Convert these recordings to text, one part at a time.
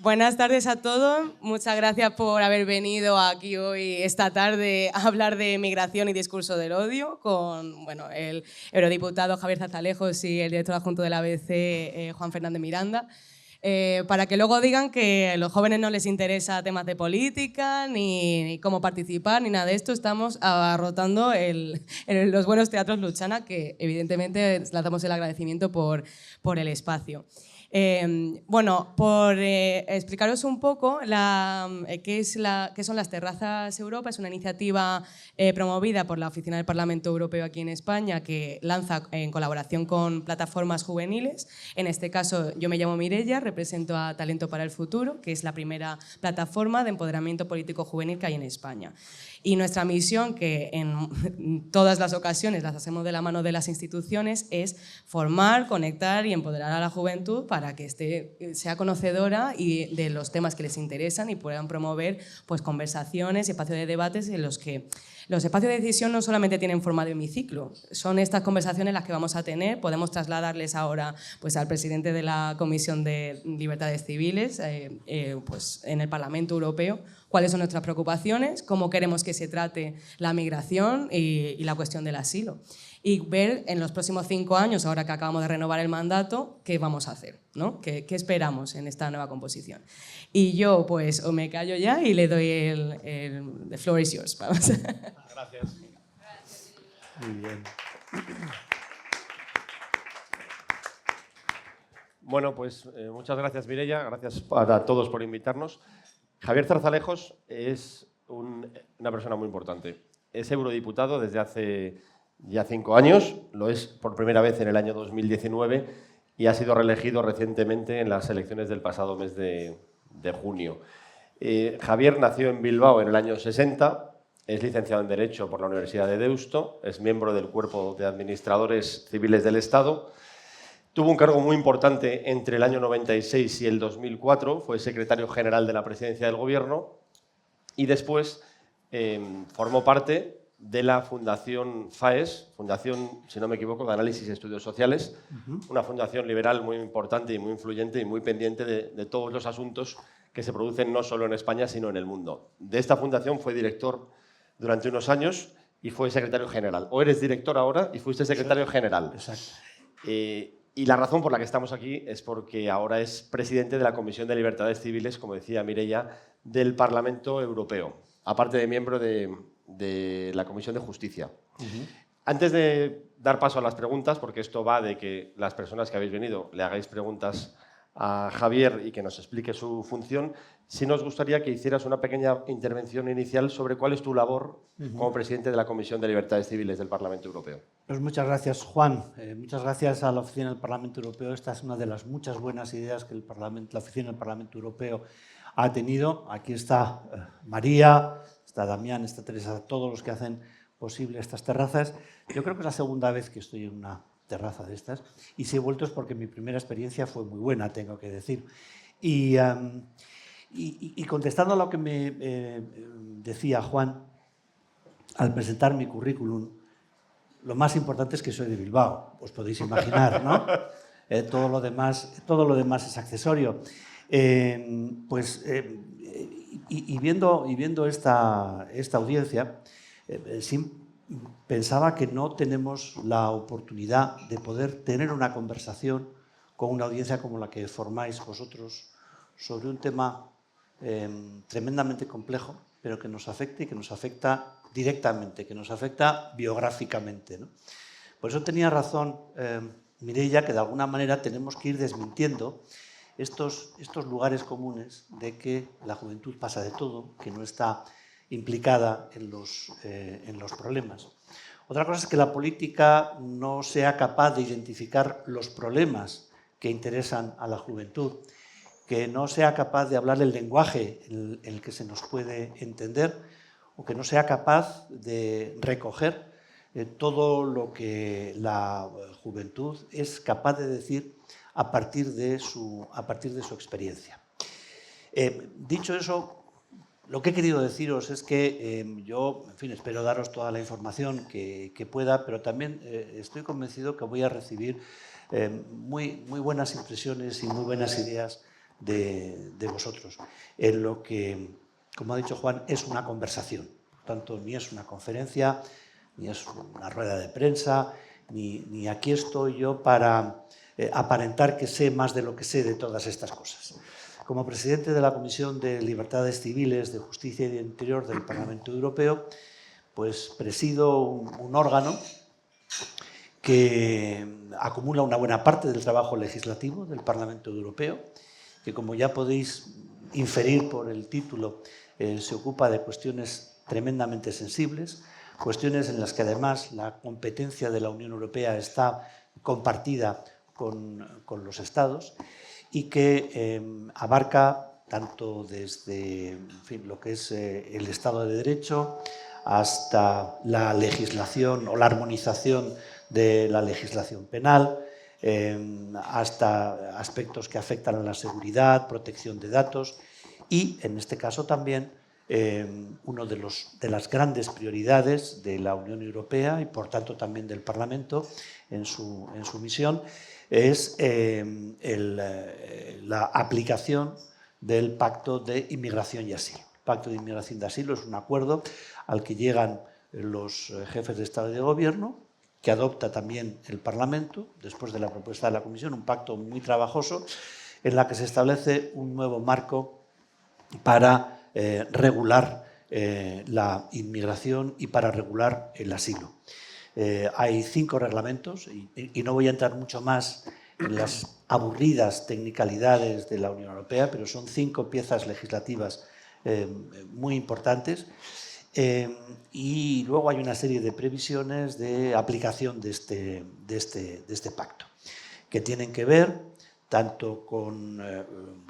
Buenas tardes a todos. Muchas gracias por haber venido aquí hoy, esta tarde, a hablar de migración y discurso del odio con el eurodiputado Javier Zarzalejos y el director adjunto de la ABC, Juan Fernández Miranda. Para que luego digan que a los jóvenes no les interesa temas de política, ni cómo participar, ni nada de esto. Estamos abarrotando los buenos teatros Luchana, que evidentemente lanzamos el agradecimiento por el espacio. Por explicaros un poco qué son las Terrazas Europa. Es una iniciativa promovida por la Oficina del Parlamento Europeo aquí en España, que lanza en colaboración con plataformas juveniles. En este caso, yo me llamo Mireia, represento a Talento para el Futuro, que es la primera plataforma de empoderamiento político juvenil que hay en España. Y nuestra misión, que en todas las ocasiones las hacemos de la mano de las instituciones, es formar, conectar y empoderar a la juventud para que sea conocedora y de los temas que les interesan y puedan promover conversaciones y espacios de debates en los que los espacios de decisión no solamente tienen forma de hemiciclo, son estas conversaciones las que vamos a tener. Podemos trasladarles ahora al presidente de la Comisión de Libertades Civiles en el Parlamento Europeo cuáles son nuestras preocupaciones, cómo queremos que se trate la migración y la cuestión del asilo. Y ver en los próximos 5 años, ahora que acabamos de renovar el mandato, qué vamos a hacer, ¿no? ¿Qué esperamos en esta nueva composición? Y yo, o me callo ya y le doy the floor is yours. Vamos. Gracias. Muy bien. Bueno, muchas gracias, Mireia. Gracias a todos por invitarnos. Javier Zarzalejos es una persona muy importante. Es eurodiputado desde hace ya 5 años, lo es por primera vez en el año 2019 y ha sido reelegido recientemente en las elecciones del pasado mes de junio. Javier nació en Bilbao en el año 60, es licenciado en Derecho por la Universidad de Deusto, es miembro del Cuerpo de Administradores Civiles del Estado. Tuvo un cargo muy importante entre el año 96 y el 2004, fue secretario general de la Presidencia del Gobierno y después formó parte de la Fundación FAES, Fundación, si no me equivoco, de Análisis y Estudios Sociales, una fundación liberal muy importante y muy influyente y muy pendiente de todos los asuntos que se producen no solo en España, sino en el mundo. De esta fundación fue director durante unos años y fue secretario general. O eres director ahora y fuiste secretario general. Exacto. Y la razón por la que estamos aquí es porque ahora es presidente de la Comisión de Libertades Civiles, como decía Mireia, del Parlamento Europeo, aparte de miembro de la Comisión de Justicia. Antes de dar paso a las preguntas, porque esto va de que las personas que habéis venido le hagáis preguntas a Javier y que nos explique su función, sí nos gustaría que hicieras una pequeña intervención inicial sobre cuál es tu labor como presidente de la Comisión de Libertades Civiles del Parlamento Europeo. Pues muchas gracias, Juan. Muchas gracias a la Oficina del Parlamento Europeo. Esta es una de las muchas buenas ideas que la Oficina del Parlamento Europeo ha tenido. Aquí está María, está Damián, está Teresa, todos los que hacen posible estas terrazas. Yo creo que es la segunda vez que estoy en una terraza de estas, y si he vuelto es porque mi primera experiencia fue muy buena, tengo que decir. Y contestando a lo que me decía Juan, al presentar mi currículum, lo más importante es que soy de Bilbao, os podéis imaginar, ¿no? Todo lo demás es accesorio. Viendo esta audiencia, pensaba que no tenemos la oportunidad de poder tener una conversación con una audiencia como la que formáis vosotros sobre un tema tremendamente complejo, pero que nos afecta y que nos afecta directamente, que nos afecta biográficamente, ¿no? Por eso tenía razón Mireia, que de alguna manera tenemos que ir desmintiendo estos lugares comunes de que la juventud pasa de todo, que no está implicada en los problemas. Otra cosa es que la política no sea capaz de identificar los problemas que interesan a la juventud, que no sea capaz de hablar el lenguaje en el que se nos puede entender, o que no sea capaz de recoger todo lo que la juventud es capaz de decir a partir de su experiencia. Dicho eso, lo que he querido deciros es que yo, en fin, espero daros toda la información que pueda, pero también estoy convencido que voy a recibir muy buenas impresiones y muy buenas ideas de vosotros, en lo que, como ha dicho Juan, es una conversación. Por tanto, ni es una conferencia, ni es una rueda de prensa, ni aquí estoy yo para aparentar que sé más de lo que sé de todas estas cosas. Como presidente de la Comisión de Libertades Civiles, de Justicia y de Interior del Parlamento Europeo, pues presido un órgano que acumula una buena parte del trabajo legislativo del Parlamento Europeo, que, como ya podéis inferir por el título, se ocupa de cuestiones tremendamente sensibles, cuestiones en las que además la competencia de la Unión Europea está compartida con los Estados y que abarca tanto desde lo que es el Estado de Derecho hasta la legislación o la armonización de la legislación penal, hasta aspectos que afectan a la seguridad, protección de datos y, en este caso también, una de las grandes prioridades de la Unión Europea y, por tanto, también del Parlamento en su misión, es la aplicación del Pacto de Inmigración y Asilo. El Pacto de Inmigración y Asilo es un acuerdo al que llegan los jefes de Estado y de Gobierno, que adopta también el Parlamento, después de la propuesta de la Comisión, un pacto muy trabajoso, en la que se establece un nuevo marco para regular la inmigración y para regular el asilo. Hay 5 reglamentos y no voy a entrar mucho más en las aburridas tecnicalidades de la Unión Europea, pero son 5 piezas legislativas muy importantes. Y luego hay una serie de previsiones de aplicación de este pacto, que tienen que ver tanto con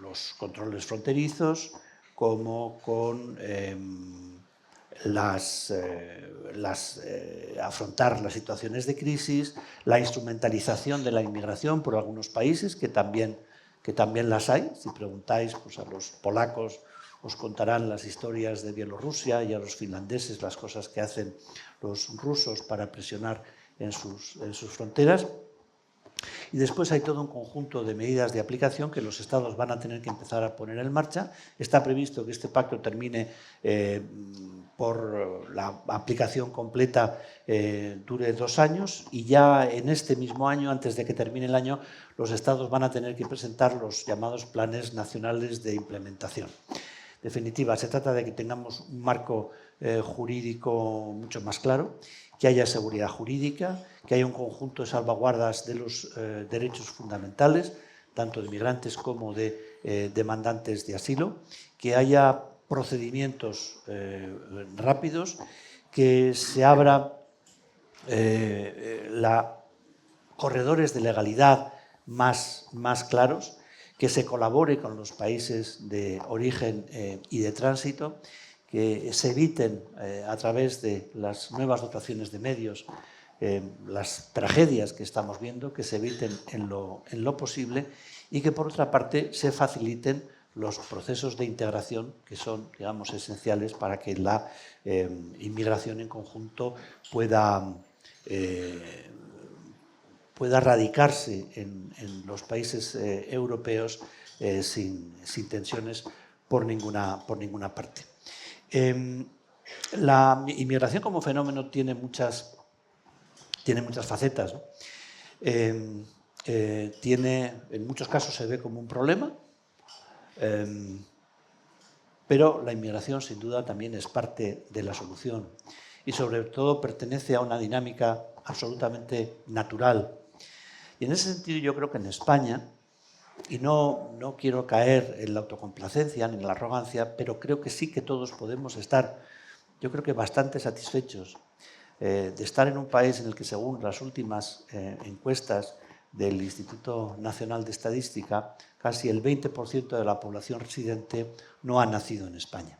los controles fronterizos como con afrontar las situaciones de crisis, la instrumentalización de la inmigración por algunos países, que también las hay. Si preguntáis pues, a los polacos, os contarán las historias de Bielorrusia, y a los finlandeses las cosas que hacen los rusos para presionar en sus fronteras. Y después hay todo un conjunto de medidas de aplicación que los Estados van a tener que empezar a poner en marcha. Está previsto que este pacto termine por la aplicación completa, dure 2 años, y ya en este mismo año, antes de que termine el año, los Estados van a tener que presentar los llamados planes nacionales de implementación. En definitiva, se trata de que tengamos un marco jurídico mucho más claro, que haya seguridad jurídica, que haya un conjunto de salvaguardas de los derechos fundamentales, tanto de migrantes como de demandantes de asilo, que haya procedimientos rápidos, que se abra corredores de legalidad más claros, que se colabore con los países de origen y de tránsito, que se eviten a través de las nuevas dotaciones de medios las tragedias que estamos viendo, que se eviten en lo posible, y que por otra parte se faciliten los procesos de integración que son, digamos, esenciales para que la inmigración en conjunto pueda radicarse en los países europeos sin tensiones por ninguna parte. La inmigración como fenómeno tiene muchas facetas, ¿no? En muchos casos se ve como un problema, pero la inmigración sin duda también es parte de la solución y sobre todo pertenece a una dinámica absolutamente natural. Y en ese sentido yo creo que en España, y no quiero caer en la autocomplacencia ni en la arrogancia, pero creo que sí que todos podemos estar, yo creo que bastante satisfechos de estar en un país en el que, según las últimas encuestas del Instituto Nacional de Estadística, casi el 20% de la población residente no ha nacido en España.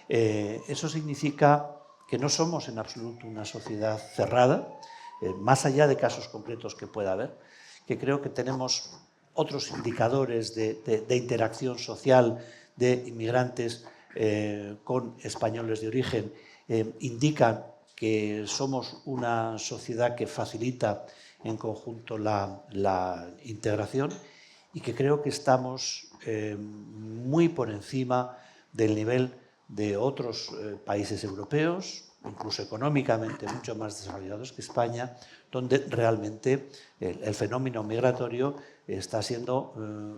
Eso significa que no somos en absoluto una sociedad cerrada, más allá de casos concretos que pueda haber, que creo que tenemos otros indicadores de interacción social de inmigrantes con españoles de origen, indican que somos una sociedad que facilita en conjunto la integración, y que creo que estamos muy por encima del nivel de otros países europeos, incluso económicamente mucho más desarrollados que España, donde realmente el fenómeno migratorio está siendo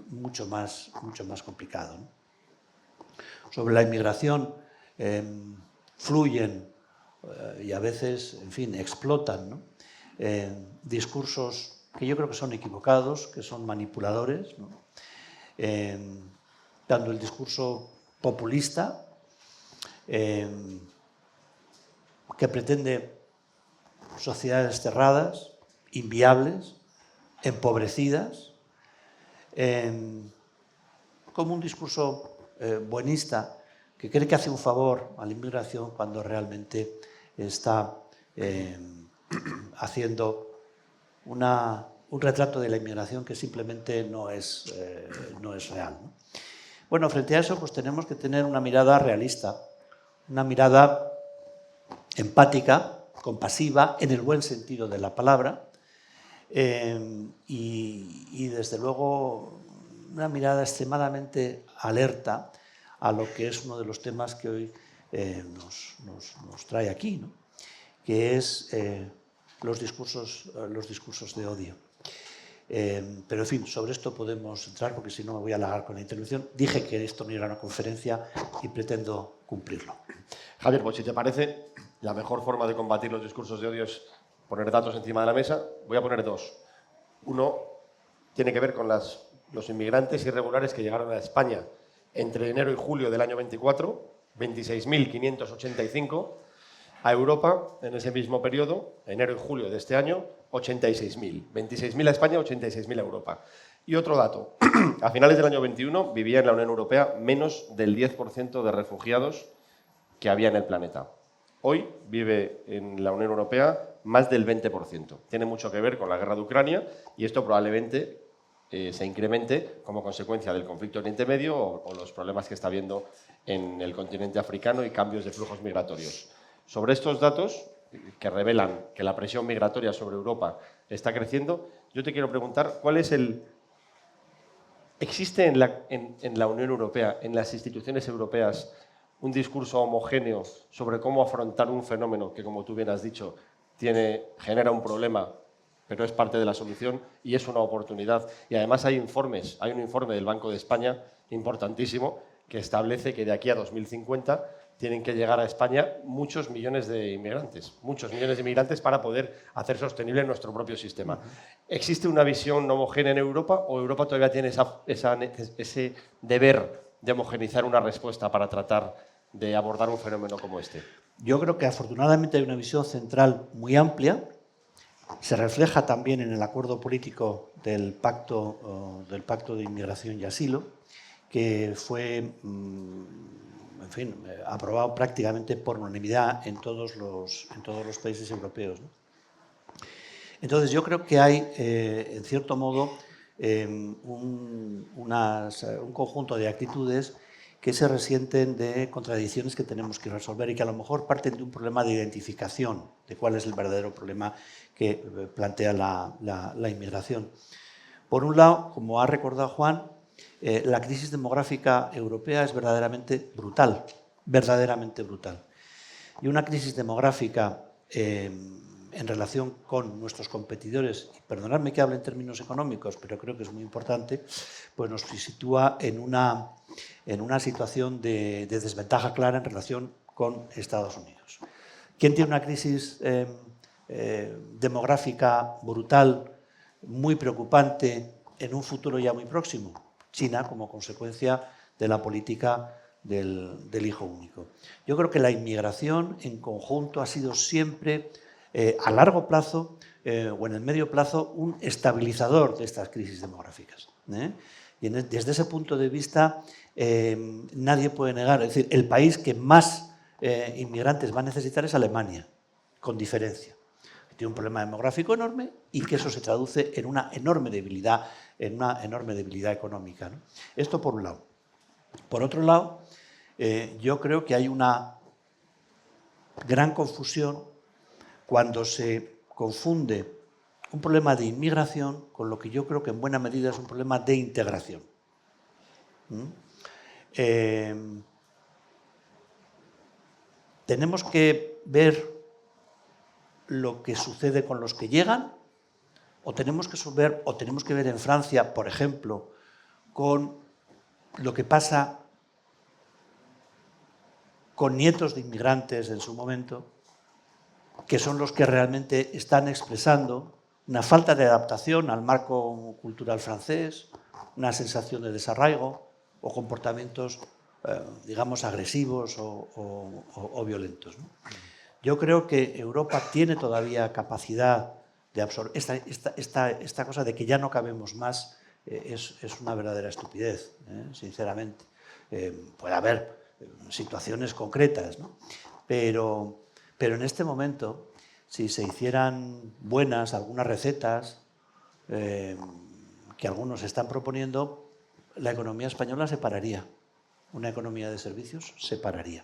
mucho más complicado, ¿no? Sobre la inmigración fluyen y a veces, en fin, explotan, ¿no? Discursos que yo creo que son equivocados, que son manipuladores, ¿no? Dando el discurso populista, que pretende sociedades cerradas, inviables, empobrecidas, como un discurso buenista que cree que hace un favor a la inmigración cuando realmente está haciendo un retrato de la inmigración que simplemente no es real, ¿no? Bueno, frente a eso pues tenemos que tener una mirada realista, una mirada empática, compasiva, en el buen sentido de la palabra, y desde luego una mirada extremadamente alerta a lo que es uno de los temas que hoy nos trae aquí, ¿no? Que es los discursos de odio. Pero, en fin, sobre esto podemos entrar, porque si no me voy a alargar con la intervención. Dije que esto no era una conferencia y pretendo cumplirlo. Javier, pues si te parece, la mejor forma de combatir los discursos de odio es poner datos encima de la mesa. Voy a poner dos. Uno tiene que ver con los inmigrantes irregulares que llegaron a España entre enero y julio del año 24, 26.585. A Europa, en ese mismo periodo, enero y julio de este año, 86.000. 26.000 a España, 86.000 a Europa. Y otro dato, a finales del año 21 vivía en la Unión Europea menos del 10% de refugiados que había en el planeta. Hoy vive en la Unión Europea más del 20%. Tiene mucho que ver con la guerra de Ucrania y esto probablemente se incremente como consecuencia del conflicto en Oriente Medio o los problemas que está habiendo en el continente africano y cambios de flujos migratorios. Sobre estos datos, que revelan que la presión migratoria sobre Europa está creciendo, yo te quiero preguntar, ¿cuál es ¿existe en la Unión Europea, en las instituciones europeas, un discurso homogéneo sobre cómo afrontar un fenómeno que, como tú bien has dicho, genera un problema, pero es parte de la solución y es una oportunidad? Y además hay un informe del Banco de España importantísimo que establece que de aquí a 2050 tienen que llegar a España muchos millones de inmigrantes para poder hacer sostenible nuestro propio sistema. ¿Existe una visión homogénea en Europa o Europa todavía tiene ese deber de homogeneizar una respuesta para tratar de abordar un fenómeno como este? Yo creo que afortunadamente hay una visión central muy amplia. Se refleja también en el acuerdo político del Pacto de Inmigración y Asilo, que fue aprobado prácticamente por unanimidad en todos los países europeos, ¿no? Entonces, yo creo que hay, en cierto modo, un conjunto de actitudes que se resienten de contradicciones que tenemos que resolver y que a lo mejor parten de un problema de identificación de cuál es el verdadero problema que plantea la inmigración. Por un lado, como ha recordado Juan, la crisis demográfica europea es verdaderamente brutal. Y una crisis demográfica en relación con nuestros competidores, y perdonadme que hable en términos económicos, pero creo que es muy importante, pues nos sitúa en una situación de desventaja clara en relación con Estados Unidos. ¿Quién tiene una crisis demográfica brutal, muy preocupante, en un futuro ya muy próximo? China, como consecuencia de la política del hijo único. Yo creo que la inmigración en conjunto ha sido siempre, a largo plazo o en el medio plazo, un estabilizador de estas crisis demográficas, Y desde ese punto de vista nadie puede negar, es decir, el país que más inmigrantes va a necesitar es Alemania, con diferencia. Tiene un problema demográfico enorme y que eso se traduce en una enorme debilidad económica, ¿no? Esto por un lado. Por otro lado, yo creo que hay una gran confusión cuando se confunde un problema de inmigración con lo que yo creo que en buena medida es un problema de integración. Tenemos que ver lo que sucede con los que llegan, o tenemos que ver en Francia, por ejemplo, con lo que pasa con nietos de inmigrantes en su momento, que son los que realmente están expresando una falta de adaptación al marco cultural francés, una sensación de desarraigo o comportamientos, digamos, agresivos o violentos, ¿no? Yo creo que Europa tiene todavía capacidad de absorber. Esta cosa de que ya no cabemos más es una verdadera estupidez, sinceramente. Puede haber situaciones concretas, ¿no? Pero en este momento, si se hicieran buenas algunas recetas que algunos están proponiendo, la economía española se pararía. Una economía de servicios se pararía.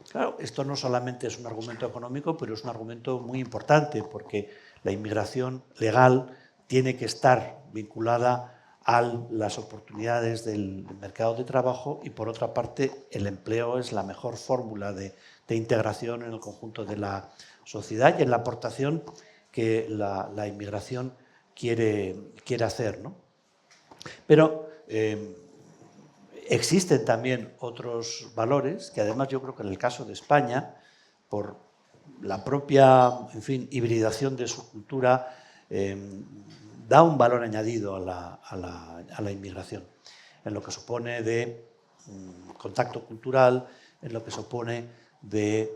Claro, esto no solamente es un argumento económico, pero es un argumento muy importante, porque la inmigración legal tiene que estar vinculada a las oportunidades del mercado de trabajo y, por otra parte, el empleo es la mejor fórmula de integración en el conjunto de la sociedad y en la aportación que la inmigración quiere hacer, ¿no? Pero existen también otros valores que, además, yo creo que en el caso de España, por la propia, en fin, hibridación de su cultura, da un valor añadido a la inmigración, en lo que supone de contacto cultural, en lo que supone de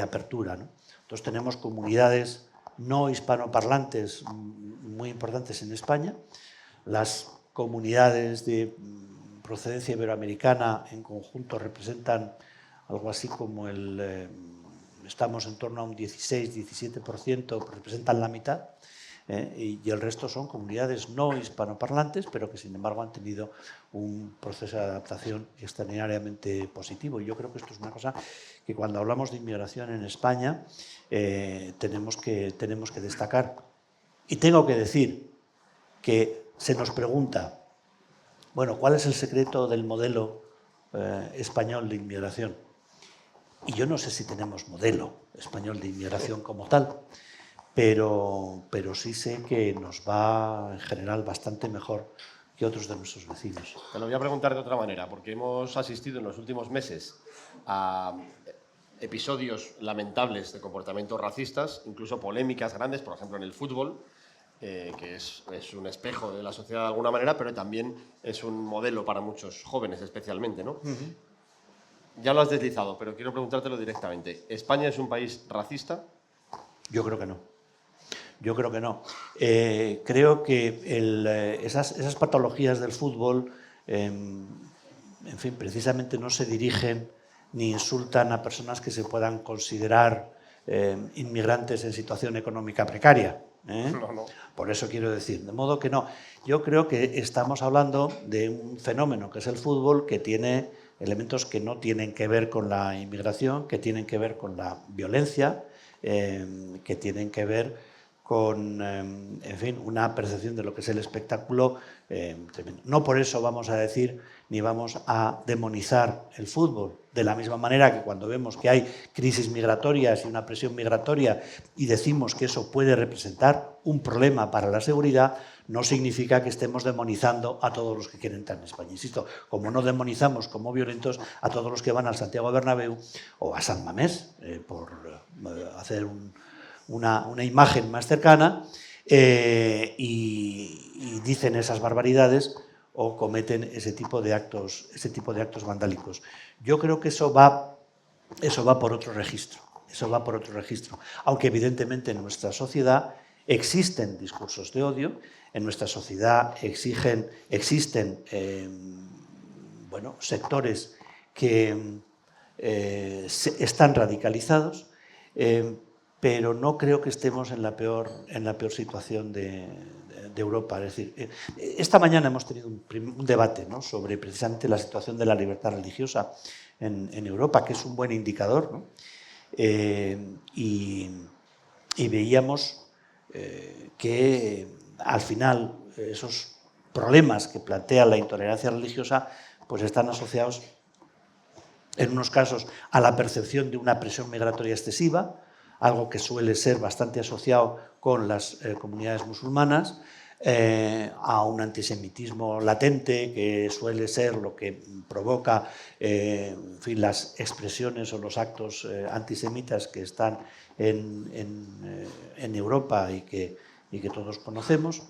apertura, ¿no? Entonces tenemos comunidades no hispanoparlantes muy importantes en España. Las comunidades de procedencia iberoamericana en conjunto representan algo así como estamos en torno a un 16-17%, representan la mitad, y el resto son comunidades no hispanoparlantes, pero que sin embargo han tenido un proceso de adaptación extraordinariamente positivo. Y yo creo que esto es una cosa que cuando hablamos de inmigración en España tenemos que destacar. Y tengo que decir que se nos pregunta, bueno, ¿cuál es el secreto del modelo español de inmigración? Y yo no sé si tenemos modelo español de inmigración como tal, pero sí sé que nos va en general bastante mejor que otros de nuestros vecinos. Te lo voy a preguntar de otra manera, porque hemos asistido en los últimos meses a episodios lamentables de comportamientos racistas, incluso polémicas grandes, por ejemplo en el fútbol, que es un espejo de la sociedad de alguna manera, pero también es un modelo para muchos jóvenes especialmente, ¿no? Ya lo has deslizado, pero quiero preguntártelo directamente. ¿España es un país racista? Yo creo que no. Yo creo que no. Creo que esas patologías del fútbol, en fin, precisamente no se dirigen ni insultan a personas que se puedan considerar inmigrantes en situación económica precaria. No. Por eso quiero decir, de modo que no. Yo creo que estamos hablando de un fenómeno que es el fútbol, que tiene elementos que no tienen que ver con la inmigración, que tienen que ver con la violencia, que tienen que ver con, en fin, una percepción de lo que es el espectáculo tremendo. No por eso vamos a decir ni vamos a demonizar el fútbol, de la misma manera que cuando vemos que hay crisis migratorias y una presión migratoria y decimos que eso puede representar un problema para la seguridad, no significa que estemos demonizando a todos los que quieren entrar en España. Insisto, como no demonizamos como violentos a todos los que van al Santiago Bernabéu o a San Mamés, por hacer una imagen más cercana, y dicen esas barbaridades o cometen ese tipo de actos vandálicos. Yo creo que eso va por otro registro. Eso va por otro registro. Aunque evidentemente en nuestra sociedad existen discursos de odio, en nuestra sociedad existen bueno, sectores que están radicalizados, pero no creo que estemos en la peor situación de Europa. Es decir, esta mañana hemos tenido un debate, ¿no?, sobre precisamente la situación de la libertad religiosa en Europa, que es un buen indicador, ¿no? Y y veíamos que al final esos problemas que plantea la intolerancia religiosa pues están asociados en unos casos a la percepción de una presión migratoria excesiva, algo que suele ser bastante asociado con las comunidades musulmanas, a un antisemitismo latente que suele ser lo que provoca en fin, las expresiones o los actos antisemitas que están en Europa y que todos conocemos,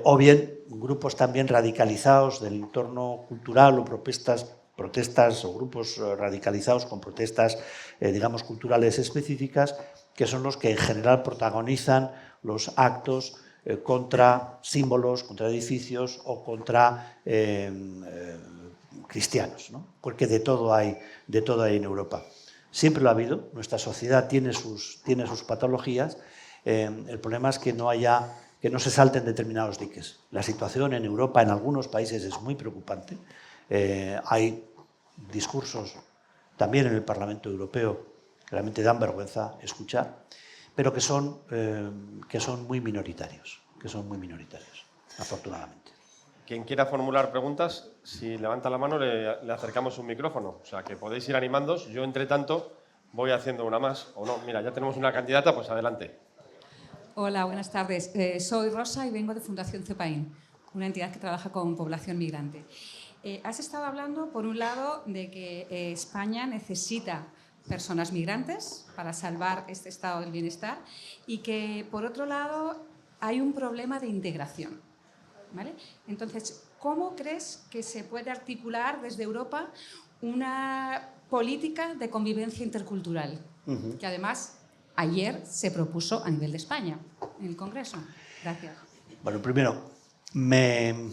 o bien grupos también radicalizados del entorno cultural o protestas o grupos radicalizados con protestas, digamos, culturales específicas, que son los que en general protagonizan los actos contra símbolos, contra edificios o contra cristianos, ¿no? Porque de todo hay en Europa. Siempre lo ha habido, nuestra sociedad tiene sus patologías, el problema es que no se salten determinados diques. La situación en Europa, en algunos países, es muy preocupante. Hay discursos también en el Parlamento Europeo que realmente dan vergüenza escuchar, pero que son muy minoritarios, afortunadamente. Quien quiera formular preguntas, si levanta la mano le acercamos un micrófono. O sea, que podéis ir animándoos. Yo, entre tanto, voy haciendo una más. O no, mira, ya tenemos una candidata, pues adelante. Hola, buenas tardes. Soy Rosa y vengo de Fundación CEPAIN, una entidad que trabaja con población migrante. Has estado hablando, por un lado, de que España necesita personas migrantes para salvar este estado del bienestar y que, por otro lado, hay un problema de integración, ¿vale? Entonces, ¿cómo crees que se puede articular desde Europa una política de convivencia intercultural? Que además ayer se propuso a nivel de España, en el Congreso. Gracias. Bueno, primero, me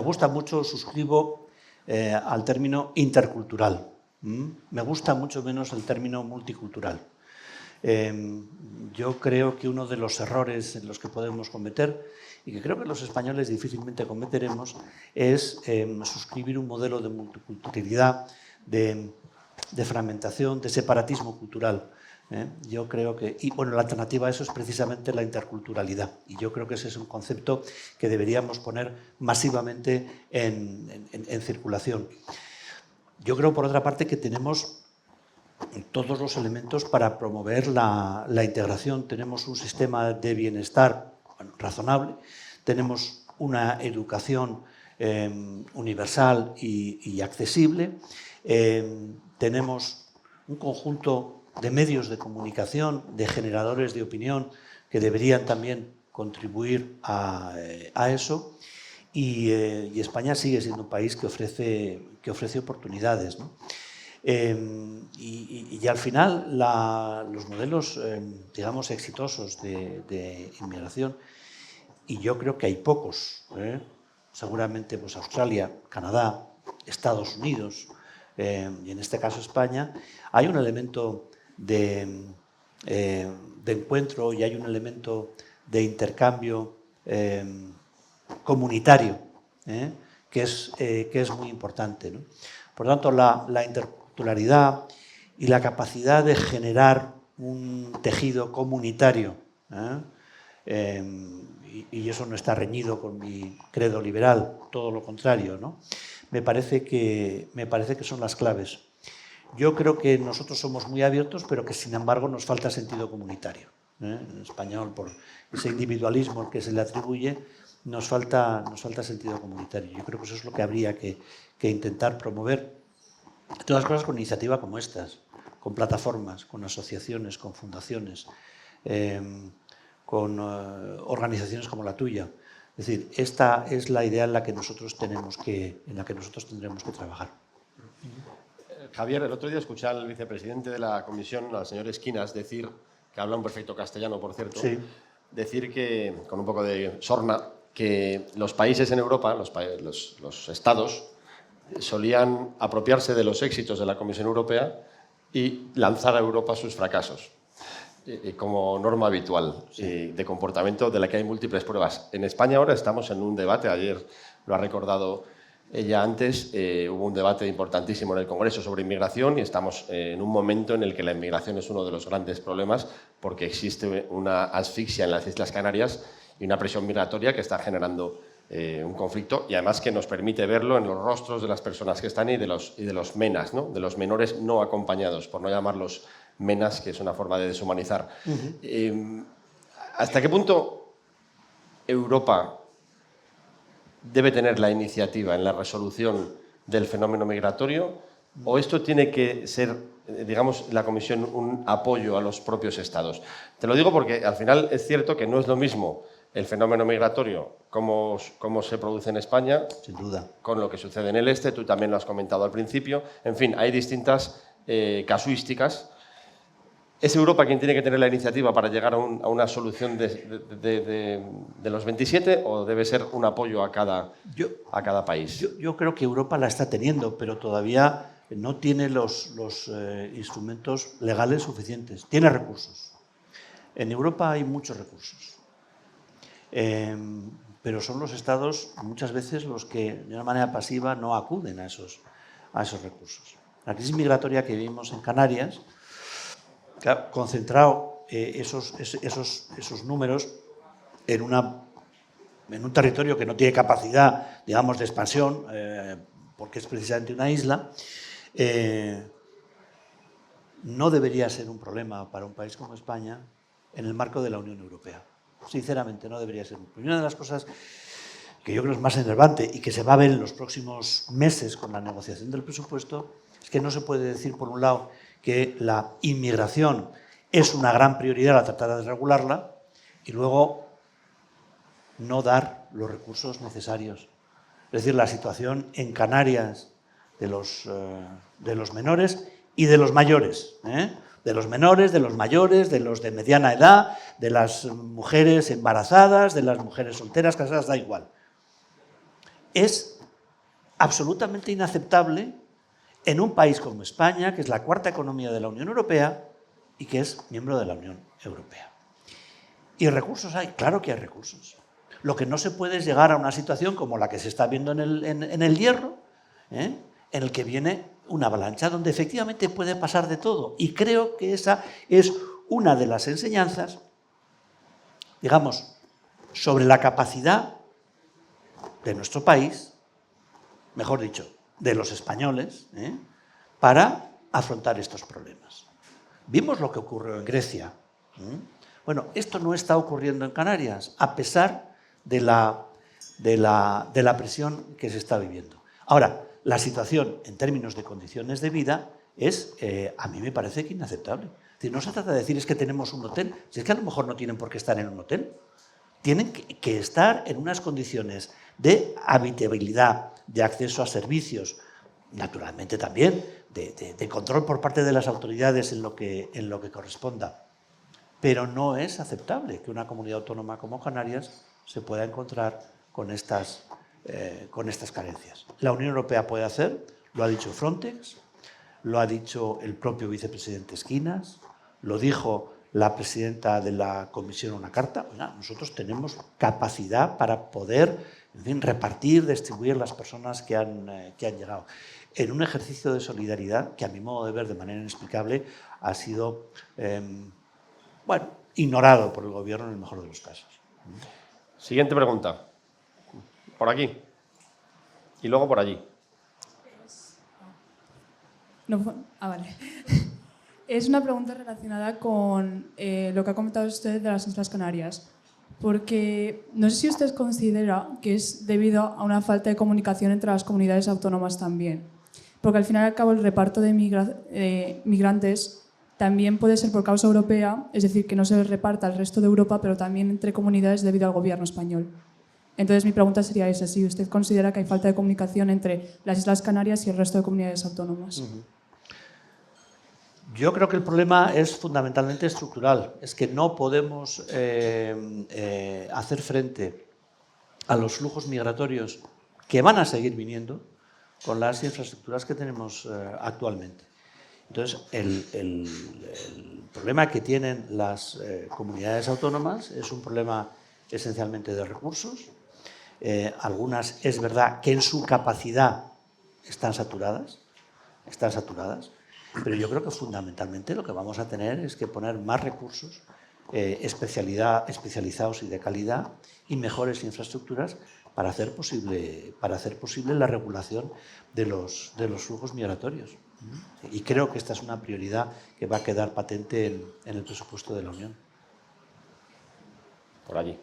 gusta mucho, suscribo al término intercultural. Me gusta mucho menos el término multicultural. Yo creo que uno de los errores en los que podemos cometer, y que creo que los españoles difícilmente cometeremos, es suscribir un modelo de multiculturalidad, de fragmentación, de separatismo cultural. Yo creo que, y bueno, la alternativa a eso es precisamente la interculturalidad, y yo creo que ese es un concepto que deberíamos poner masivamente en circulación. Yo creo, por otra parte, que tenemos todos los elementos para promover la integración. Tenemos un sistema de bienestar razonable, tenemos una educación universal y accesible, tenemos un conjunto de medios de comunicación, de generadores de opinión que deberían también contribuir a eso, y España sigue siendo un país que ofrece oportunidades, ¿no? Y al final los modelos, digamos, exitosos de inmigración, y yo creo que hay pocos, seguramente pues Australia, Canadá, Estados Unidos, y en este caso España, hay un elemento de encuentro y hay un elemento de intercambio comunitario, que es muy importante, ¿no? Por lo tanto, la interculturalidad y la capacidad de generar un tejido comunitario, y eso no está reñido con mi credo liberal, todo lo contrario, ¿no? Me parece que son las claves. Yo creo que nosotros somos muy abiertos, pero que sin embargo nos falta sentido comunitario. En español, por ese individualismo al que se le atribuye, nos falta sentido comunitario. Yo creo que eso es lo que habría que intentar promover. Todas las cosas con iniciativa como estas, con plataformas, con asociaciones, con fundaciones, con organizaciones como la tuya. Es decir, esta es la idea en la que nosotros tendremos que trabajar. Javier, el otro día escuché al vicepresidente de la Comisión, al señor Esquinas, decir, que habla un perfecto castellano, por cierto, sí, decir que, con un poco de sorna, que los países en Europa, los estados, solían apropiarse de los éxitos de la Comisión Europea y lanzar a Europa sus fracasos, como norma habitual de comportamiento de la que hay múltiples pruebas. En España ahora estamos en un debate, ayer lo ha recordado ella antes, hubo un debate importantísimo en el Congreso sobre inmigración y estamos en un momento en el que la inmigración es uno de los grandes problemas porque existe una asfixia en las Islas Canarias y una presión migratoria que está generando un conflicto y además que nos permite verlo en los rostros de las personas que están y de los MENAs, ¿no? De los menores no acompañados, por no llamarlos MENAs, que es una forma de deshumanizar. ¿Hasta qué punto Europa debe tener la iniciativa en la resolución del fenómeno migratorio o esto tiene que ser, digamos, la Comisión un apoyo a los propios Estados? Te lo digo porque al final es cierto que no es lo mismo el fenómeno migratorio como se produce en España, sin duda, con lo que sucede en el este, tú también lo has comentado al principio, en fin, hay distintas casuísticas. ¿Es Europa quien tiene que tener la iniciativa para llegar a una solución de los 27 o debe ser un apoyo a cada país? Yo creo que Europa la está teniendo, pero todavía no tiene los instrumentos legales suficientes. Tiene recursos. En Europa hay muchos recursos. Pero son los Estados muchas veces los que de una manera pasiva no acuden a esos recursos. La crisis migratoria que vivimos en Canarias ha concentrado esos números en un territorio que no tiene capacidad, digamos, de expansión, porque es precisamente una isla. No debería ser un problema para un país como España en el marco de la Unión Europea. Sinceramente, no debería ser. Una de las cosas que yo creo es más enervante y que se va a ver en los próximos meses con la negociación del presupuesto es que no se puede decir, por un lado, que la inmigración es una gran prioridad a tratar de regularla y luego no dar los recursos necesarios. Es decir, la situación en Canarias de los menores y de los mayores, de los menores, de los mayores, de los de mediana edad, de las mujeres embarazadas, de las mujeres solteras, casadas, da igual. Es absolutamente inaceptable en un país como España, que es la cuarta economía de la Unión Europea y que es miembro de la Unión Europea. ¿Y recursos hay? Claro que hay recursos. Lo que no se puede es llegar a una situación como la que se está viendo en el Hierro, en el que viene una avalancha donde efectivamente puede pasar de todo. Y creo que esa es una de las enseñanzas, digamos, sobre la capacidad de nuestro país, mejor dicho, de los españoles, para afrontar estos problemas. Vimos lo que ocurrió en Grecia. Bueno, esto no está ocurriendo en Canarias, a pesar de la presión que se está viviendo. Ahora, la situación en términos de condiciones de vida es, a mí me parece que inaceptable. Es decir, no se trata de decir es que tenemos un hotel, si es que a lo mejor no tienen por qué estar en un hotel. Tienen que estar en unas condiciones de habitabilidad, de acceso a servicios, naturalmente también de control por parte de las autoridades en lo que corresponda. Pero no es aceptable que una comunidad autónoma como Canarias se pueda encontrar con estas carencias. La Unión Europea puede hacer, lo ha dicho Frontex, lo ha dicho el propio vicepresidente Esquinas, lo dijo la presidenta de la Comisión una carta. Nosotros tenemos capacidad para poder, en fin, repartir, distribuir las personas que han llegado. En un ejercicio de solidaridad que, a mi modo de ver, de manera inexplicable, ha sido ignorado por el Gobierno en el mejor de los casos. Siguiente pregunta. Por aquí. Y luego por allí. Vale. Es una pregunta relacionada con lo que ha comentado usted de las Islas Canarias. Porque no sé si usted considera que es debido a una falta de comunicación entre las comunidades autónomas también. Porque al final y al cabo el reparto de migrantes también puede ser por causa europea, es decir, que no se reparta al resto de Europa, pero también entre comunidades debido al gobierno español. Entonces mi pregunta sería esa, si usted considera que hay falta de comunicación entre las Islas Canarias y el resto de comunidades autónomas. Yo creo que el problema es fundamentalmente estructural. Es que no podemos hacer frente a los flujos migratorios que van a seguir viniendo con las infraestructuras que tenemos actualmente. Entonces, el problema que tienen las comunidades autónomas es un problema esencialmente de recursos, algunas es verdad que en su capacidad están saturadas, pero yo creo que fundamentalmente lo que vamos a tener es que poner más recursos especializados y de calidad y mejores infraestructuras para hacer posible la regulación de los flujos migratorios. Y creo que esta es una prioridad que va a quedar patente en el presupuesto de la Unión. Por allí.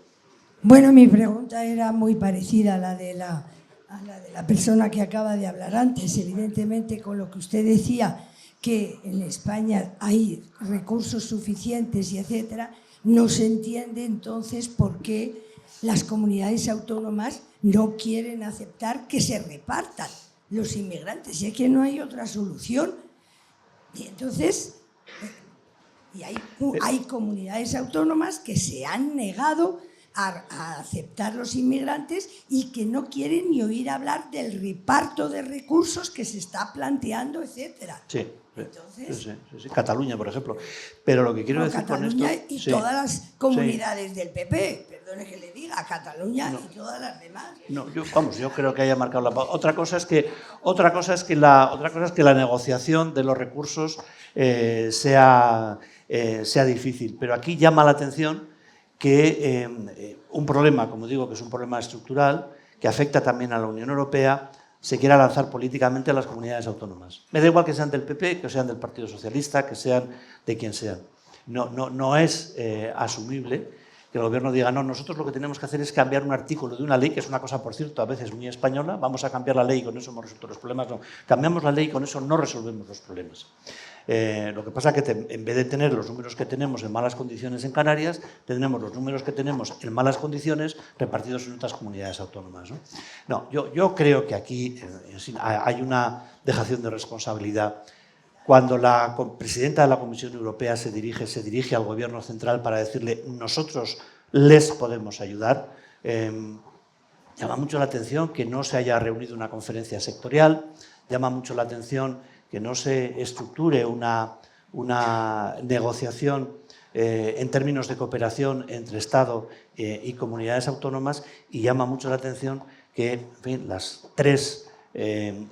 Bueno, mi pregunta era muy parecida a la de la persona que acaba de hablar antes. Evidentemente, con lo que usted decía, que en España hay recursos suficientes y etcétera, no se entiende entonces por qué las comunidades autónomas no quieren aceptar que se repartan los inmigrantes. Y es que no hay otra solución. Y entonces, hay comunidades autónomas que se han negado a aceptar los inmigrantes y que no quieren ni oír hablar del reparto de recursos que se está planteando, etcétera. Sí. Entonces, sí. Cataluña, por ejemplo. Pero lo que quiero decir Cataluña con esto... y todas las comunidades del PP, perdone que le diga, Cataluña y todas las demás. No, yo creo que haya marcado la pauta. Otra cosa es que la negociación de los recursos sea difícil. Pero aquí llama la atención que un problema, como digo, que es un problema estructural, que afecta también a la Unión Europea, se quiera lanzar políticamente a las comunidades autónomas. Me da igual que sean del PP, que sean del Partido Socialista, que sean de quien sean. No es asumible que el gobierno diga, no, nosotros lo que tenemos que hacer es cambiar un artículo de una ley, que es una cosa, por cierto, a veces muy española, vamos a cambiar la ley y con eso hemos resuelto los problemas. No, cambiamos la ley y con eso no resolvemos los problemas. Lo que pasa es que en vez de tener los números que tenemos en malas condiciones en Canarias, tenemos los números que tenemos en malas condiciones repartidos en otras comunidades autónomas. No, yo creo que aquí hay una dejación de responsabilidad. Cuando la presidenta de la Comisión Europea se dirige al Gobierno central para decirle nosotros les podemos ayudar, llama mucho la atención que no se haya reunido una conferencia sectorial, llama mucho la atención que no se estructure una negociación en términos de cooperación entre Estado y comunidades autónomas, y llama mucho la atención que, en fin, las tres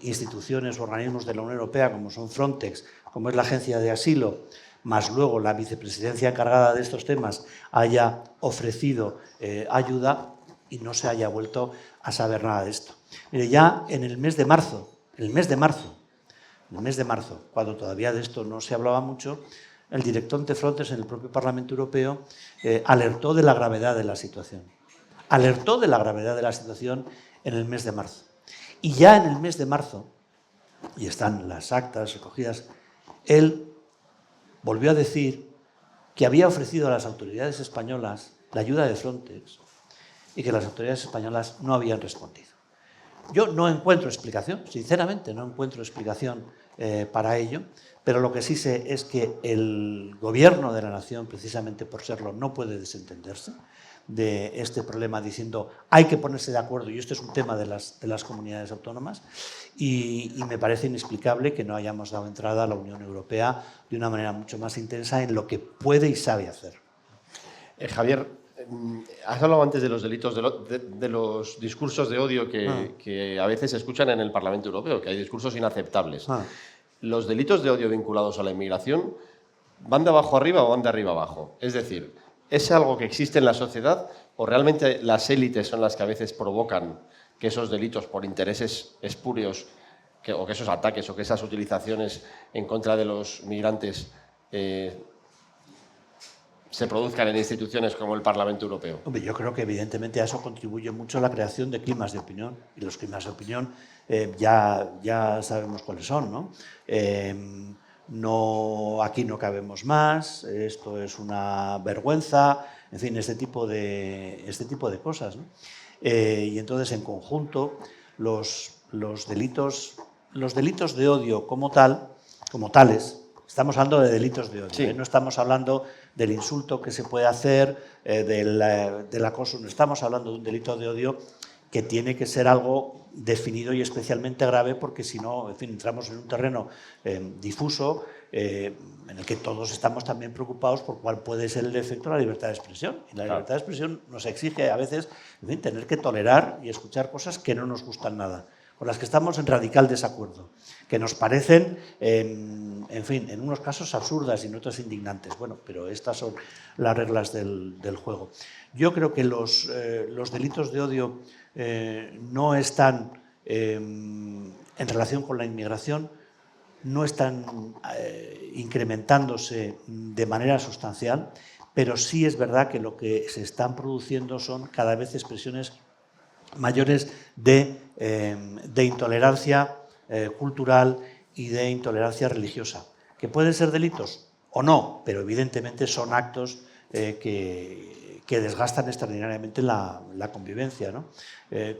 instituciones o organismos de la Unión Europea, como son Frontex, como es la Agencia de Asilo, más luego la vicepresidencia encargada de estos temas, haya ofrecido ayuda y no se haya vuelto a saber nada de esto. Mire, ya en el mes de marzo, cuando todavía de esto no se hablaba mucho, el director de Frontex en el propio Parlamento Europeo alertó de la gravedad de la situación. Alertó de la gravedad de la situación en el mes de marzo. Y ya en el mes de marzo, y están las actas recogidas, él volvió a decir que había ofrecido a las autoridades españolas la ayuda de Frontex y que las autoridades españolas no habían respondido. Yo no encuentro explicación, sinceramente no encuentro explicación para ello, pero lo que sí sé es que el gobierno de la nación, precisamente por serlo, no puede desentenderse de este problema diciendo hay que ponerse de acuerdo, y esto es un tema de las comunidades autónomas, y me parece inexplicable que no hayamos dado entrada a la Unión Europea de una manera mucho más intensa en lo que puede y sabe hacer. Javier, has hablado antes de los delitos, de los discursos de odio que a veces se escuchan en el Parlamento Europeo, que hay discursos inaceptables. ¿Los delitos de odio vinculados a la inmigración van de abajo arriba o van de arriba abajo? Es decir, ¿es algo que existe en la sociedad o realmente las élites son las que a veces provocan que esos delitos por intereses espurios o que esos ataques o que esas utilizaciones en contra de los migrantes se produzcan en instituciones como el Parlamento Europeo? Hombre, yo creo que evidentemente a eso contribuye mucho la creación de climas de opinión, y los climas de opinión ya sabemos cuáles son, ¿no? Aquí no cabemos más, esto es una vergüenza, en fin, este tipo de cosas, ¿no? Y entonces, en conjunto, los delitos de odio como tales, estamos hablando de delitos de odio, sí. No estamos hablando del insulto que se puede hacer, del acoso, no estamos hablando de un delito de odio que tiene que ser algo definido y especialmente grave, porque si no, en fin, entramos en un terreno difuso en el que todos estamos también preocupados por cuál puede ser el efecto de la libertad de expresión. Y la libertad de expresión nos exige a veces, en fin, tener que tolerar y escuchar cosas que no nos gustan nada, con las que estamos en radical desacuerdo, que nos parecen, en fin, en unos casos absurdas y en otros indignantes. Bueno, pero estas son las reglas del juego. Yo creo que los delitos de odio no están, en relación con la inmigración, no están incrementándose de manera sustancial, pero sí es verdad que lo que se están produciendo son cada vez expresiones mayores de intolerancia cultural y de intolerancia religiosa, que pueden ser delitos o no, pero evidentemente son actos que desgastan extraordinariamente la convivencia, ¿no?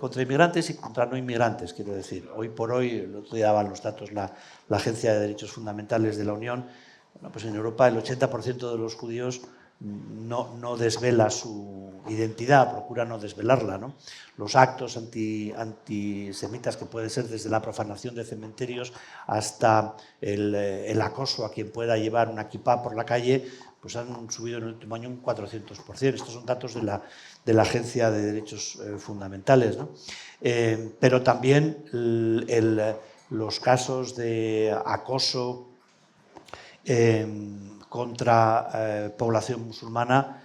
Contra inmigrantes y contra no inmigrantes, quiero decir. Hoy por hoy, el otro día daban los datos la Agencia de Derechos Fundamentales de la Unión, bueno, pues en Europa el 80% de los judíos no desvela su identidad, procura no desvelarla, ¿no? Los actos antisemitas, que pueden ser desde la profanación de cementerios hasta el acoso a quien pueda llevar una kipá por la calle, pues han subido en el último año un 400%. Estos son datos de la Agencia de Derechos Fundamentales, ¿no? Pero también los casos de acoso contra población musulmana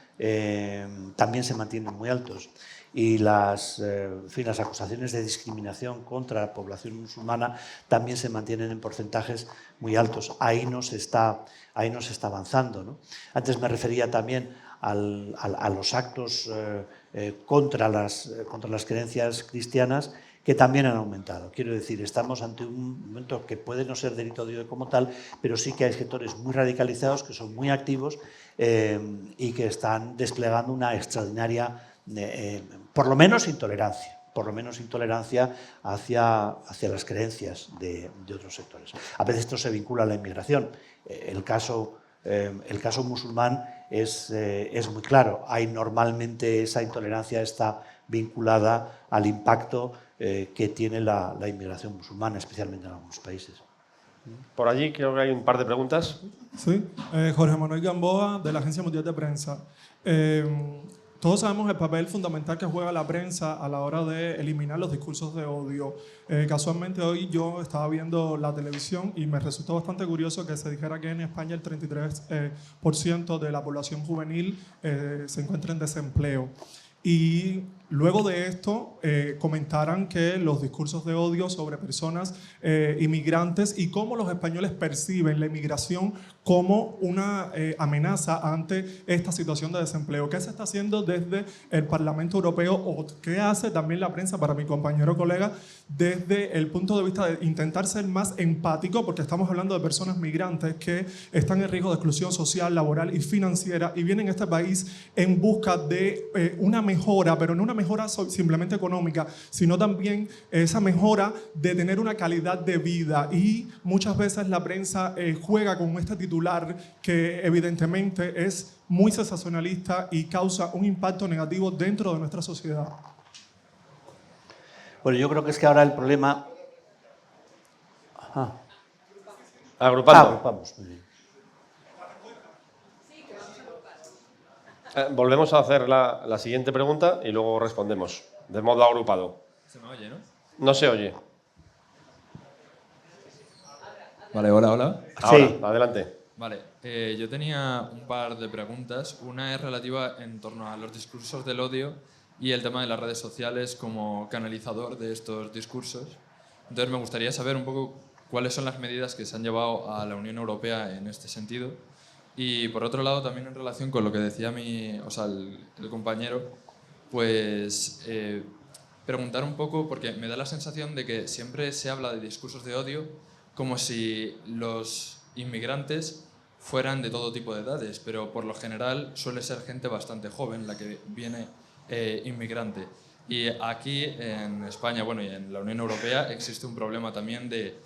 también se mantienen muy altos. Y las acusaciones de discriminación contra la población musulmana también se mantienen en porcentajes muy altos. Ahí no se está avanzando, ¿no? Antes me refería también a los actos contra las creencias cristianas, que también han aumentado. Quiero decir, estamos ante un momento que puede no ser delito de odio como tal, pero sí que hay sectores muy radicalizados, que son muy activos y que están desplegando una extraordinaria, por lo menos intolerancia hacia las creencias de otros sectores. A veces esto se vincula a la inmigración. El caso musulmán es muy claro. Hay normalmente esa intolerancia está vinculada al impacto que tiene la inmigración musulmana, especialmente en algunos países. Por allí creo que hay un par de preguntas. Sí, Jorge Manuel Gamboa, de la Agencia Mundial de Prensa. Todos sabemos el papel fundamental que juega la prensa a la hora de eliminar los discursos de odio. Casualmente hoy yo estaba viendo la televisión y me resultó bastante curioso que se dijera que en España el 33% de la población juvenil se encuentra en desempleo. Y luego de esto comentaran que los discursos de odio sobre personas inmigrantes y cómo los españoles perciben la inmigración como una amenaza ante esta situación de desempleo. ¿Qué se está haciendo desde el Parlamento Europeo o qué hace también la prensa, para mi compañero colega, desde el punto de vista de intentar ser más empático, porque estamos hablando de personas migrantes que están en riesgo de exclusión social, laboral y financiera y vienen a este país en busca de una mejora, pero no una mejora simplemente económica, sino también esa mejora de tener una calidad de vida? Y muchas veces la prensa juega con este titular que evidentemente es muy sensacionalista y causa un impacto negativo dentro de nuestra sociedad. Bueno, yo creo que es que ahora el problema... Agrupamos. Muy bien. Volvemos a hacer la siguiente pregunta y luego respondemos, de modo agrupado. ¿Se me oye, no? No se oye. Vale, hola. Ahora, Sí. adelante. Vale, yo tenía un par de preguntas. Una es relativa en torno a los discursos del odio y el tema de las redes sociales como canalizador de estos discursos. Entonces me gustaría saber un poco cuáles son las medidas que se han llevado a la Unión Europea en este sentido. Y por otro lado, también en relación con lo que decía el compañero, pues preguntar un poco, porque me da la sensación de que siempre se habla de discursos de odio como si los inmigrantes fueran de todo tipo de edades, pero por lo general suele ser gente bastante joven la que viene inmigrante. Y aquí en España, bueno, y en la Unión Europea existe un problema también de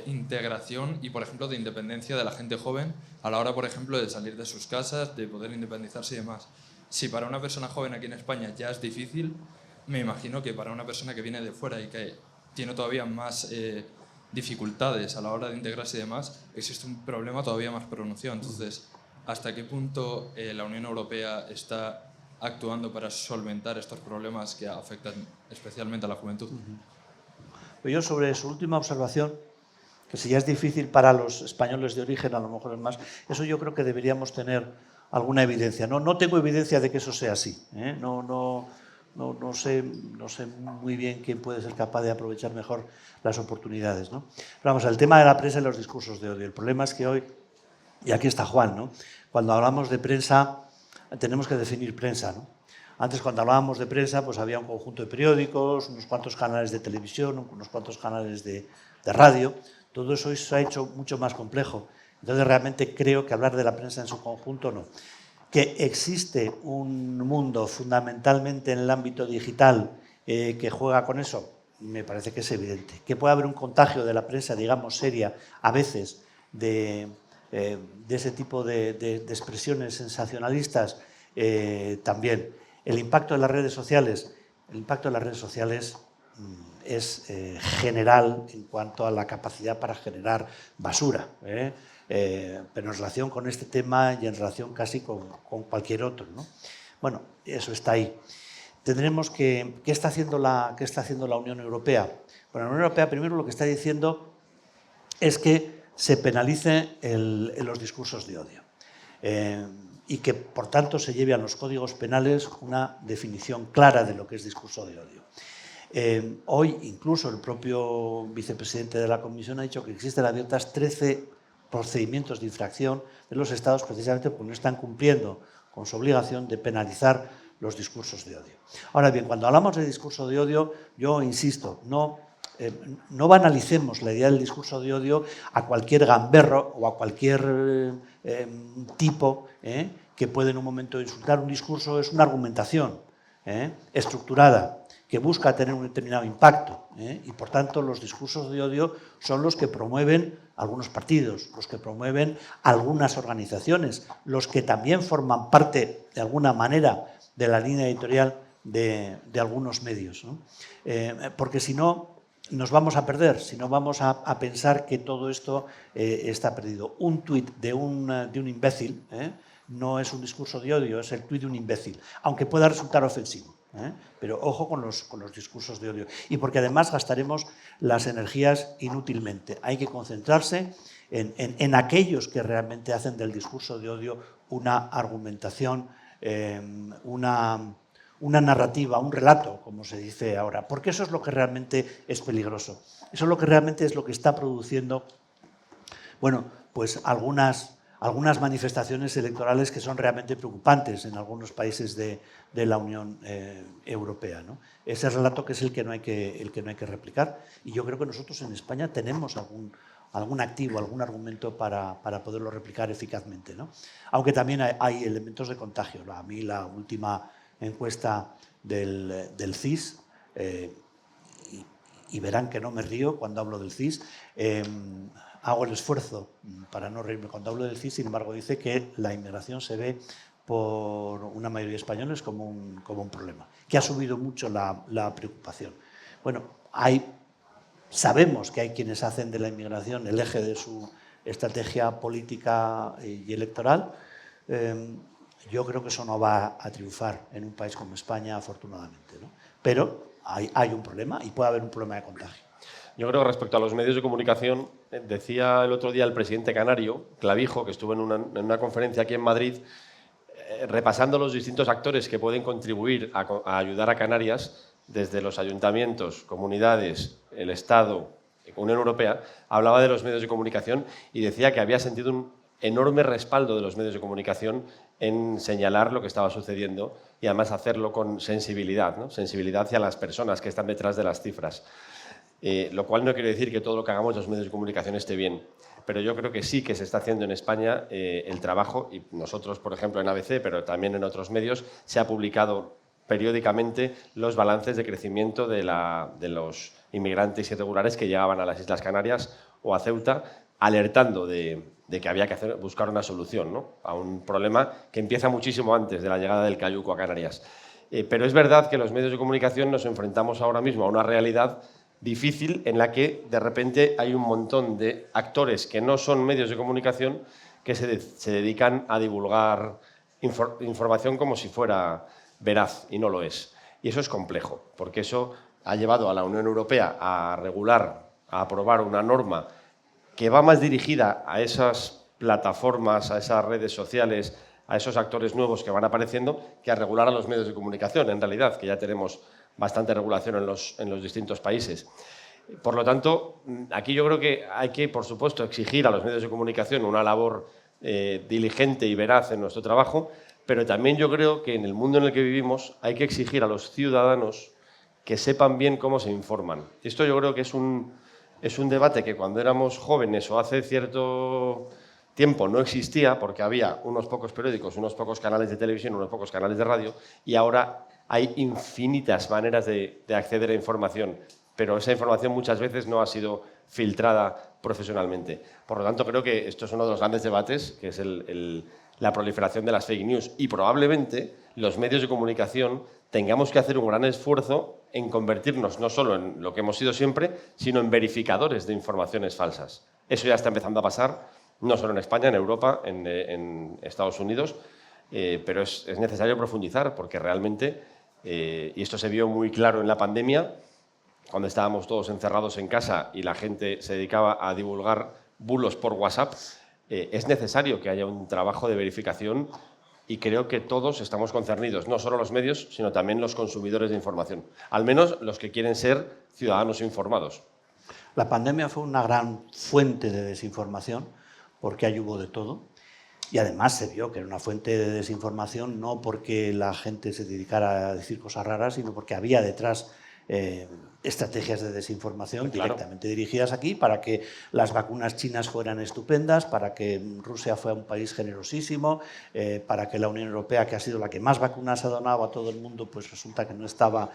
integración y, por ejemplo, de independencia de la gente joven a la hora, por ejemplo, de salir de sus casas, de poder independizarse y demás. Si para una persona joven aquí en España ya es difícil, me imagino que para una persona que viene de fuera y que tiene todavía más dificultades a la hora de integrarse y demás, existe un problema todavía más pronunciado. Entonces, ¿hasta qué punto la Unión Europea está actuando para solventar estos problemas que afectan especialmente a la juventud? Pues yo sobre su última observación, que si ya es difícil para los españoles de origen, a lo mejor es más, eso yo creo que deberíamos tener alguna evidencia. No tengo evidencia de que eso sea así, ¿eh? No sé muy bien quién puede ser capaz de aprovechar mejor las oportunidades, ¿no? Pero vamos, el tema de la prensa y los discursos de odio. El problema es que hoy, y aquí está Juan, ¿no? Cuando hablamos de prensa, tenemos que definir prensa, ¿no? Antes, cuando hablábamos de prensa, pues había un conjunto de periódicos, unos cuantos canales de televisión, unos cuantos canales de radio. Todo eso se ha hecho mucho más complejo. Entonces, realmente creo que hablar de la prensa en su conjunto no. Que existe un mundo fundamentalmente en el ámbito digital que juega con eso, me parece que es evidente. Que puede haber un contagio de la prensa, digamos, seria, a veces, de ese tipo de expresiones sensacionalistas, también. El impacto de las redes sociales es general en cuanto a la capacidad para generar basura, pero en relación con este tema y en relación casi con cualquier otro, ¿no? Bueno, eso está ahí. Tendremos que... ¿Qué está haciendo la Unión Europea? Bueno, la Unión Europea primero lo que está diciendo es que se penalice los discursos de odio y que, por tanto, se lleve a los códigos penales una definición clara de lo que es discurso de odio. Hoy, incluso, el propio vicepresidente de la Comisión ha dicho que existen abiertas 13 procedimientos de infracción de los Estados precisamente porque no están cumpliendo con su obligación de penalizar los discursos de odio. Ahora bien, cuando hablamos de discurso de odio, yo insisto, no banalicemos la idea del discurso de odio a cualquier gamberro o a cualquier tipo que puede en un momento insultar. Un discurso es una argumentación estructurada que busca tener un determinado impacto y, por tanto, los discursos de odio son los que promueven algunos partidos, los que promueven algunas organizaciones, los que también forman parte, de alguna manera, de la línea editorial de algunos medios, ¿no? Porque si no, nos vamos a perder, si no vamos a pensar que todo esto está perdido. Un tuit de un imbécil no es un discurso de odio, es el tuit de un imbécil, aunque pueda resultar ofensivo. Pero ojo con los discursos de odio. Y porque además gastaremos las energías inútilmente. Hay que concentrarse en aquellos que realmente hacen del discurso de odio una argumentación, una narrativa, un relato, como se dice ahora. Porque eso es lo que realmente es peligroso. Eso es lo que realmente es lo que está produciendo, bueno, pues algunas manifestaciones electorales que son realmente preocupantes en algunos países de la Unión Europea, ¿no? Ese relato que es el que no hay que replicar. Y yo creo que nosotros en España tenemos algún activo, algún argumento para poderlo replicar eficazmente, ¿no? Aunque también hay elementos de contagio. A mí la última encuesta del CIS, y verán que no me río cuando hablo del CIS, hago el esfuerzo para no reírme cuando hablo del CIS, sin embargo dice que la inmigración se ve por una mayoría de españoles como un problema, que ha subido mucho la preocupación. Bueno, sabemos que hay quienes hacen de la inmigración el eje de su estrategia política y electoral. Yo creo que eso no va a triunfar en un país como España, afortunadamente, ¿no? Pero hay un problema y puede haber un problema de contagio. Yo creo que respecto a los medios de comunicación, decía el otro día el presidente canario, Clavijo, que estuvo en una conferencia aquí en Madrid, repasando los distintos actores que pueden contribuir a ayudar a Canarias, desde los ayuntamientos, comunidades, el Estado, Unión Europea, hablaba de los medios de comunicación y decía que había sentido un enorme respaldo de los medios de comunicación en señalar lo que estaba sucediendo y además hacerlo con sensibilidad, ¿no? Sensibilidad hacia las personas que están detrás de las cifras. Lo cual no quiere decir que todo lo que hagamos los medios de comunicación esté bien, pero yo creo que sí que se está haciendo en España el trabajo, y nosotros, por ejemplo, en ABC, pero también en otros medios, se ha publicado periódicamente los balances de crecimiento de los inmigrantes irregulares que llegaban a las Islas Canarias o a Ceuta, alertando de que había que buscar una solución, ¿no?, a un problema que empieza muchísimo antes de la llegada del cayuco a Canarias. Pero es verdad que los medios de comunicación nos enfrentamos ahora mismo a una realidad difícil en la que de repente hay un montón de actores que no son medios de comunicación que se dedican a divulgar información como si fuera veraz, y no lo es. Y eso es complejo, porque eso ha llevado a la Unión Europea a regular, a aprobar una norma que va más dirigida a esas plataformas, a esas redes sociales, a esos actores nuevos que van apareciendo, que a regular a los medios de comunicación, en realidad, que ya tenemos bastante regulación en los distintos países. Por lo tanto, aquí yo creo que hay que, por supuesto, exigir a los medios de comunicación una labor diligente y veraz en nuestro trabajo, pero también yo creo que en el mundo en el que vivimos hay que exigir a los ciudadanos que sepan bien cómo se informan. Esto yo creo que es un debate que cuando éramos jóvenes o hace cierto tiempo no existía, porque había unos pocos periódicos, unos pocos canales de televisión, unos pocos canales de radio, y ahora hay infinitas maneras de acceder a información, pero esa información muchas veces no ha sido filtrada profesionalmente. Por lo tanto, creo que esto es uno de los grandes debates, que es la proliferación de las fake news, y probablemente los medios de comunicación tengamos que hacer un gran esfuerzo en convertirnos no solo en lo que hemos sido siempre, sino en verificadores de informaciones falsas. Eso ya está empezando a pasar, no solo en España, en Europa, en Estados Unidos, pero es necesario profundizar, porque realmente, y esto se vio muy claro en la pandemia, cuando estábamos todos encerrados en casa y la gente se dedicaba a divulgar bulos por WhatsApp, es necesario que haya un trabajo de verificación, y creo que todos estamos concernidos, no solo los medios, sino también los consumidores de información, al menos los que quieren ser ciudadanos informados. La pandemia fue una gran fuente de desinformación, porque ahí hubo de todo, y además se vio que era una fuente de desinformación no porque la gente se dedicara a decir cosas raras, sino porque había detrás estrategias de desinformación directamente dirigidas aquí para que las vacunas chinas fueran estupendas, para que Rusia fuera un país generosísimo, para que la Unión Europea, que ha sido la que más vacunas ha donado a todo el mundo, pues resulta que no estaba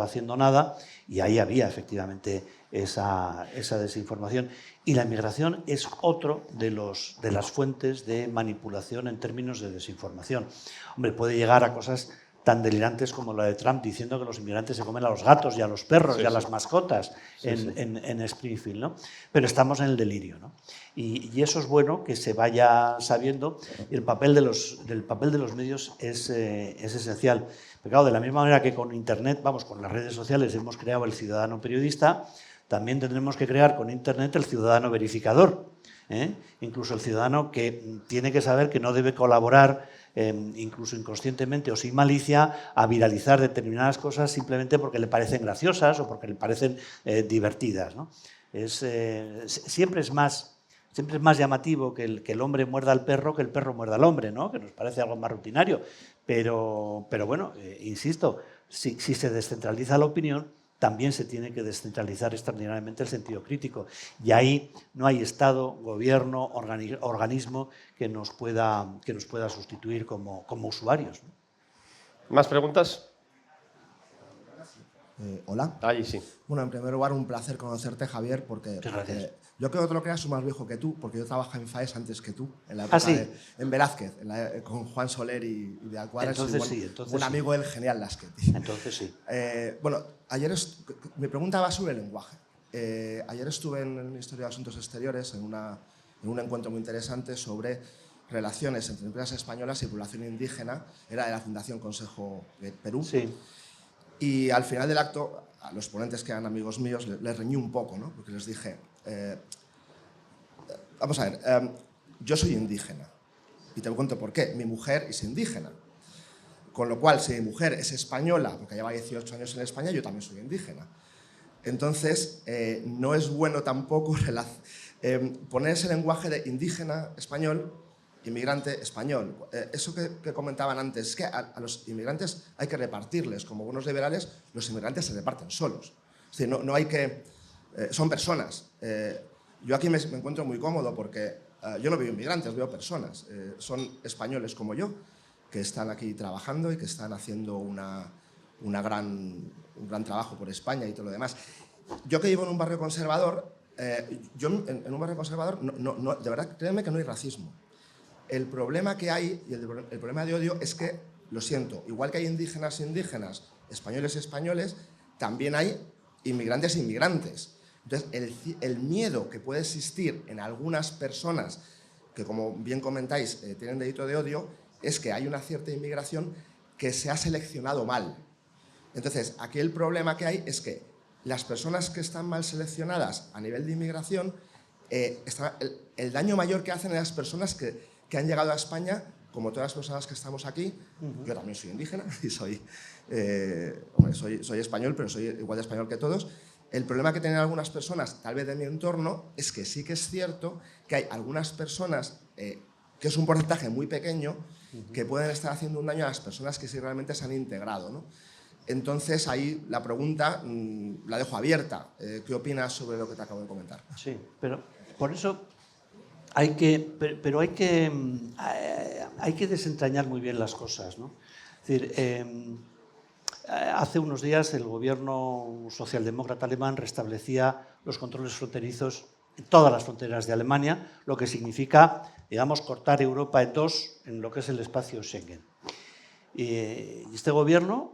haciendo nada, y ahí había efectivamente esa desinformación. Y la inmigración es otro de las fuentes de manipulación en términos de desinformación. Hombre, puede llegar a cosas tan delirantes como la de Trump diciendo que los inmigrantes se comen a los gatos y a los perros y a las mascotas en Springfield, ¿no? Pero estamos en el delirio, ¿no? Y eso es bueno que se vaya sabiendo, y el papel de los medios es esencial. Pero claro, de la misma manera que con Internet, con las redes sociales hemos creado el ciudadano periodista, también tendremos que crear con Internet el ciudadano verificador, incluso el ciudadano que tiene que saber que no debe colaborar incluso inconscientemente o sin malicia, a viralizar determinadas cosas simplemente porque le parecen graciosas o porque le parecen divertidas, ¿no? Siempre es más llamativo que el hombre muerda al perro que el perro muerda al hombre, ¿no? Que nos parece algo más rutinario. Pero bueno, insisto, si se descentraliza la opinión, también se tiene que descentralizar extraordinariamente el sentido crítico. Y ahí no hay Estado, gobierno, organismo que nos pueda sustituir como usuarios, ¿no? ¿Más preguntas? Hola. Ahí sí. Bueno, en primer lugar, un placer conocerte, Javier, porque yo creo que te lo creas, soy más viejo que tú, porque yo trabajé en FAES antes que tú, en la época en Velázquez, con Juan Soler y de Alcuares. Un amigo del genial Lasqueti. Entonces sí. Bueno, mi pregunta va sobre el lenguaje. Ayer estuve en Historia de Asuntos Exteriores en un encuentro muy interesante sobre relaciones entre empresas españolas y población indígena. Era de la Fundación Consejo de Perú. Sí. Y al final del acto, a los ponentes que eran amigos míos, les reñí un poco, ¿no? Porque les dije, vamos a ver, yo soy indígena y te cuento por qué. Mi mujer es indígena, con lo cual si mi mujer es española, porque lleva 18 años en España, yo también soy indígena. Entonces, no es bueno tampoco poner ese lenguaje de indígena español, inmigrante español. Eso que comentaban antes, es que a los inmigrantes hay que repartirles. Como buenos liberales, los inmigrantes se reparten solos. Es decir, no hay que... son personas. Yo aquí me encuentro muy cómodo porque yo no veo inmigrantes, veo personas. Son españoles como yo, que están aquí trabajando y que están haciendo un gran trabajo por España y todo lo demás. Yo que vivo en un barrio conservador, yo en un barrio conservador, de verdad, créeme que no hay racismo. El problema que hay, y el problema de odio, es que, lo siento, igual que hay indígenas, españoles, también hay inmigrantes e inmigrantes. Entonces, el miedo que puede existir en algunas personas que, como bien comentáis, tienen delito de odio, es que hay una cierta inmigración que se ha seleccionado mal. Entonces, aquí el problema que hay es que las personas que están mal seleccionadas a nivel de inmigración, el daño mayor que hacen a las personas que han llegado a España, como todas las personas que estamos aquí. Yo también soy indígena y soy español, pero soy igual de español que todos. El problema que tienen algunas personas, tal vez de mi entorno, es que sí que es cierto que hay algunas personas, que es un porcentaje muy pequeño, que pueden estar haciendo un daño a las personas que sí realmente se han integrado, ¿no? Entonces, ahí la pregunta la dejo abierta. ¿Qué opinas sobre lo que te acabo de comentar? Sí, pero por eso hay que desentrañar muy bien las cosas, ¿no? Es decir, hace unos días el gobierno socialdemócrata alemán restablecía los controles fronterizos en todas las fronteras de Alemania, lo que significa, digamos, cortar Europa en dos en lo que es el espacio Schengen. Y este gobierno,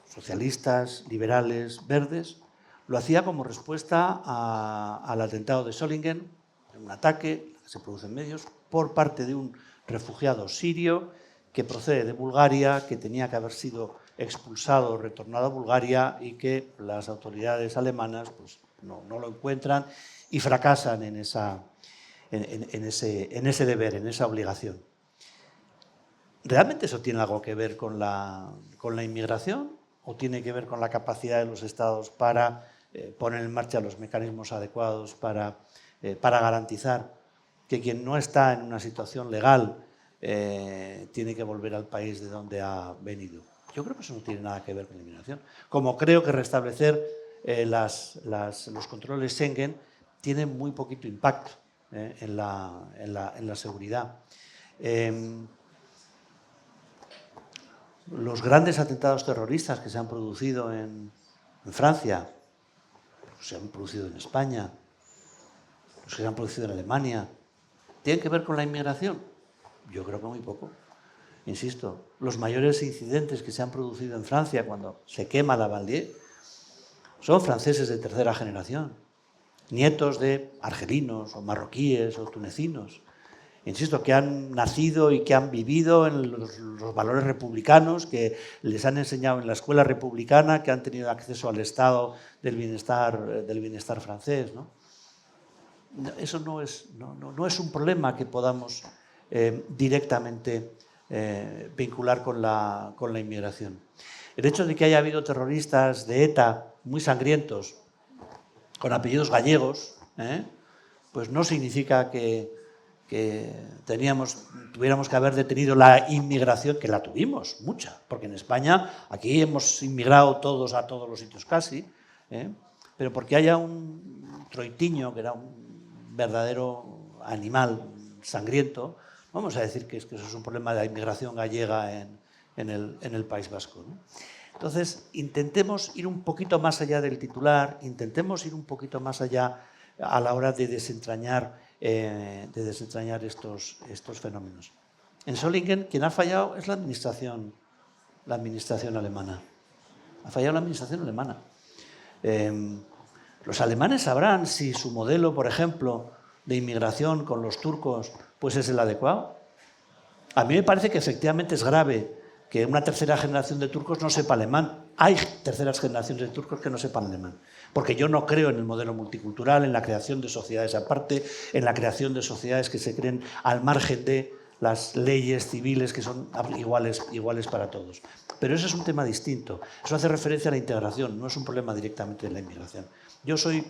socialistas, liberales, verdes, lo hacía como respuesta al atentado de Solingen, un ataque que se produce en medios por parte de un refugiado sirio que procede de Bulgaria, que tenía que haber sido expulsado o retornado a Bulgaria y que las autoridades alemanas pues, no lo encuentran y fracasan en ese deber, en esa obligación. ¿Realmente eso tiene algo que ver con la inmigración o tiene que ver con la capacidad de los Estados para poner en marcha los mecanismos adecuados para garantizar que quien no está en una situación legal tiene que volver al país de donde ha venido? Yo creo que eso no tiene nada que ver con la inmigración. Como creo que restablecer los controles Schengen tiene muy poquito impacto en la seguridad. Los grandes atentados terroristas que se han producido en Francia, se han producido en España, los que se han producido en Alemania, ¿tienen que ver con la inmigración? Yo creo que muy poco. Insisto, los mayores incidentes que se han producido en Francia cuando se quema la Banlieue son franceses de tercera generación, nietos de argelinos o marroquíes o tunecinos. Insisto, que han nacido y que han vivido en los valores republicanos, que les han enseñado en la escuela republicana, que han tenido acceso al estado del bienestar francés, ¿no? Eso no es un problema que podamos directamente vincular con la inmigración. El hecho de que haya habido terroristas de ETA muy sangrientos, con apellidos gallegos, pues no significa que tuviéramos que haber detenido la inmigración, que la tuvimos, mucha, porque en España aquí hemos inmigrado todos a todos los sitios casi, pero porque haya un troitiño, que era un verdadero animal sangriento, vamos a decir que eso es un problema de la inmigración gallega en el País Vasco, ¿no? Entonces, intentemos ir un poquito más allá del titular, intentemos ir un poquito más allá a la hora de desentrañar estos fenómenos. En Solingen, quien ha fallado es la administración alemana. Ha fallado la administración alemana. Los alemanes sabrán si su modelo, por ejemplo, de inmigración con los turcos, pues es el adecuado. A mí me parece que efectivamente es grave que una tercera generación de turcos no sepa alemán. Hay terceras generaciones de turcos que no sepan alemán, porque yo no creo en el modelo multicultural, en la creación de sociedades aparte, en la creación de sociedades que se creen al margen de las leyes civiles que son iguales para todos. Pero eso es un tema distinto. Eso hace referencia a la integración, no es un problema directamente de la inmigración. Yo soy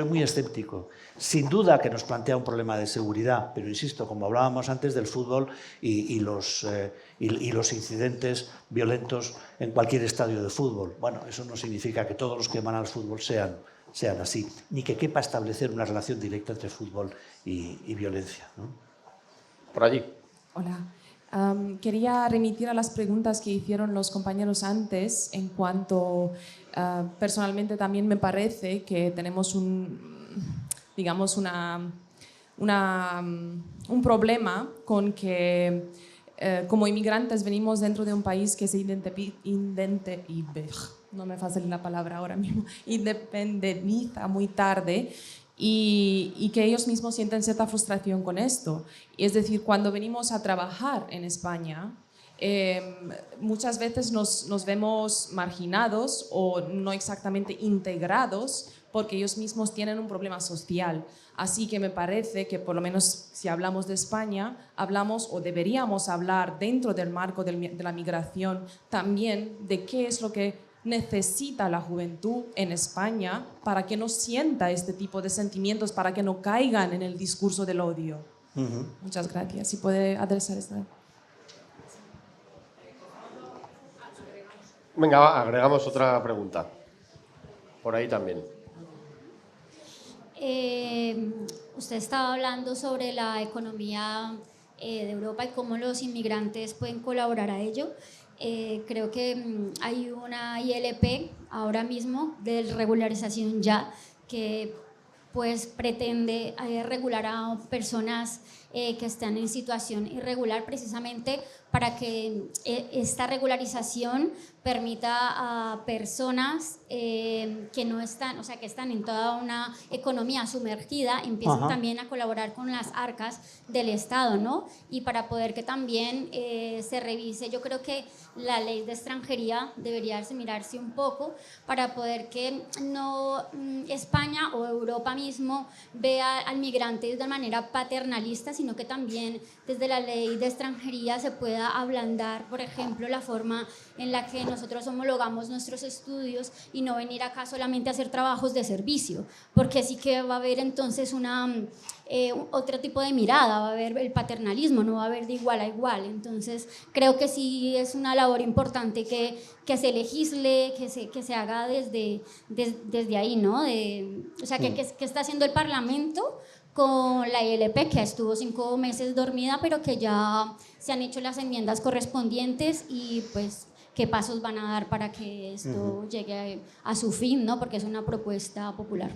muy escéptico. Sin duda que nos plantea un problema de seguridad, pero insisto, como hablábamos antes del fútbol y los incidentes violentos en cualquier estadio de fútbol. Bueno, eso no significa que todos los que van al fútbol sean así, ni que quepa establecer una relación directa entre fútbol y violencia, ¿no? Por allí. Hola. Quería remitir a las preguntas que hicieron los compañeros antes en cuanto, personalmente también me parece que tenemos un problema con que como inmigrantes venimos dentro de un país que se no me facilita la palabra ahora mismo, independiza muy tarde y que ellos mismos sienten cierta frustración con esto. Es decir, cuando venimos a trabajar en España, muchas veces nos vemos marginados o no exactamente integrados porque ellos mismos tienen un problema social. Así que me parece que por lo menos si hablamos de España, hablamos o deberíamos hablar dentro del marco de la migración también de qué es lo que necesita la juventud en España para que no sienta este tipo de sentimientos, para que no caigan en el discurso del odio. Muchas gracias. Si puede adresar esta. Venga, agregamos otra pregunta. Por ahí también. Usted estaba hablando sobre la economía de Europa y cómo los inmigrantes pueden colaborar a ello. Creo que hay una ILP ahora mismo de regularización ya que pues pretende regular a personas que están en situación irregular precisamente para que esta regularización permita a personas que no están, o sea, que están en toda una economía sumergida, empiecen también a colaborar con las arcas del Estado, ¿no? Y para poder que también se revise, yo creo que la ley de extranjería debería mirarse un poco para poder que no España o Europa mismo vea al migrante de manera paternalista, sino que también desde la ley de extranjería se pueda ablandar, por ejemplo, la forma en la que nosotros homologamos nuestros estudios y no venir acá solamente a hacer trabajos de servicio, porque sí que va a haber entonces otro tipo de mirada, va a haber el paternalismo, no va a haber de igual a igual. Entonces creo que sí es una labor importante que se legisle, que se haga desde ahí, ¿no? O sea, ¿qué está haciendo el Parlamento con la ILP, que estuvo 5 meses dormida, pero que ya se han hecho las enmiendas correspondientes y pues qué pasos van a dar para que esto llegue a su fin, ¿no? Porque es una propuesta popular.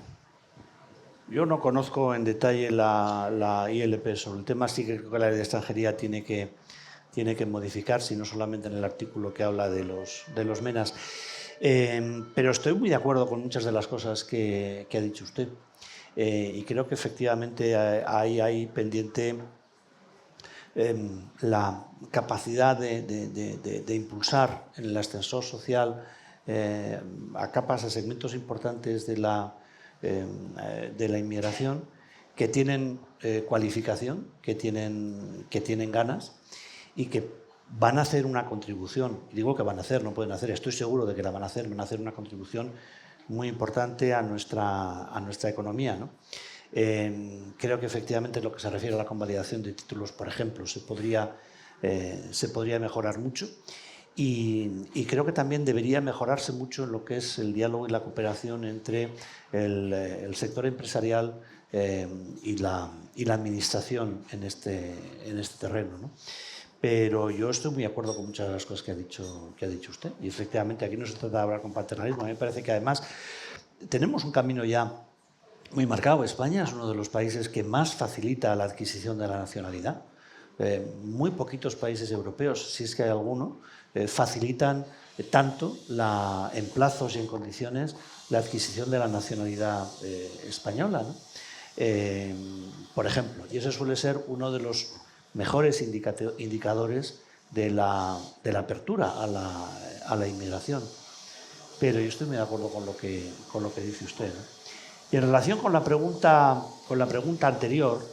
Yo no conozco en detalle la ILP sobre el tema, sí que creo que la ley de extranjería tiene que modificarse, y no solamente en el artículo que habla de los MENAs. Pero estoy muy de acuerdo con muchas de las cosas que ha dicho usted. Y creo que efectivamente hay pendiente la capacidad de impulsar en el ascensor social a capas, a segmentos importantes de la inmigración que tienen cualificación, que tienen ganas y que van a hacer una contribución. Y digo que van a hacer, no pueden hacer, estoy seguro de que la van a hacer una contribución muy importante a nuestra economía, ¿no? Creo que efectivamente en lo que se refiere a la convalidación de títulos, por ejemplo, se podría mejorar mucho y creo que también debería mejorarse mucho en lo que es el diálogo y la cooperación entre el sector empresarial y la administración en este terreno, ¿no? Pero yo estoy muy de acuerdo con muchas de las cosas que ha dicho usted. Y efectivamente aquí no se trata de hablar con paternalismo. A mí me parece que además tenemos un camino ya muy marcado. España es uno de los países que más facilita la adquisición de la nacionalidad. Muy poquitos países europeos, si es que hay alguno, facilitan tanto en plazos y en condiciones la adquisición de la nacionalidad española, ¿no? Por ejemplo, y ese suele ser uno de los mejores indicadores de la apertura a la inmigración. Pero yo estoy muy de acuerdo con lo que dice usted, ¿no? Y en relación con la pregunta anterior,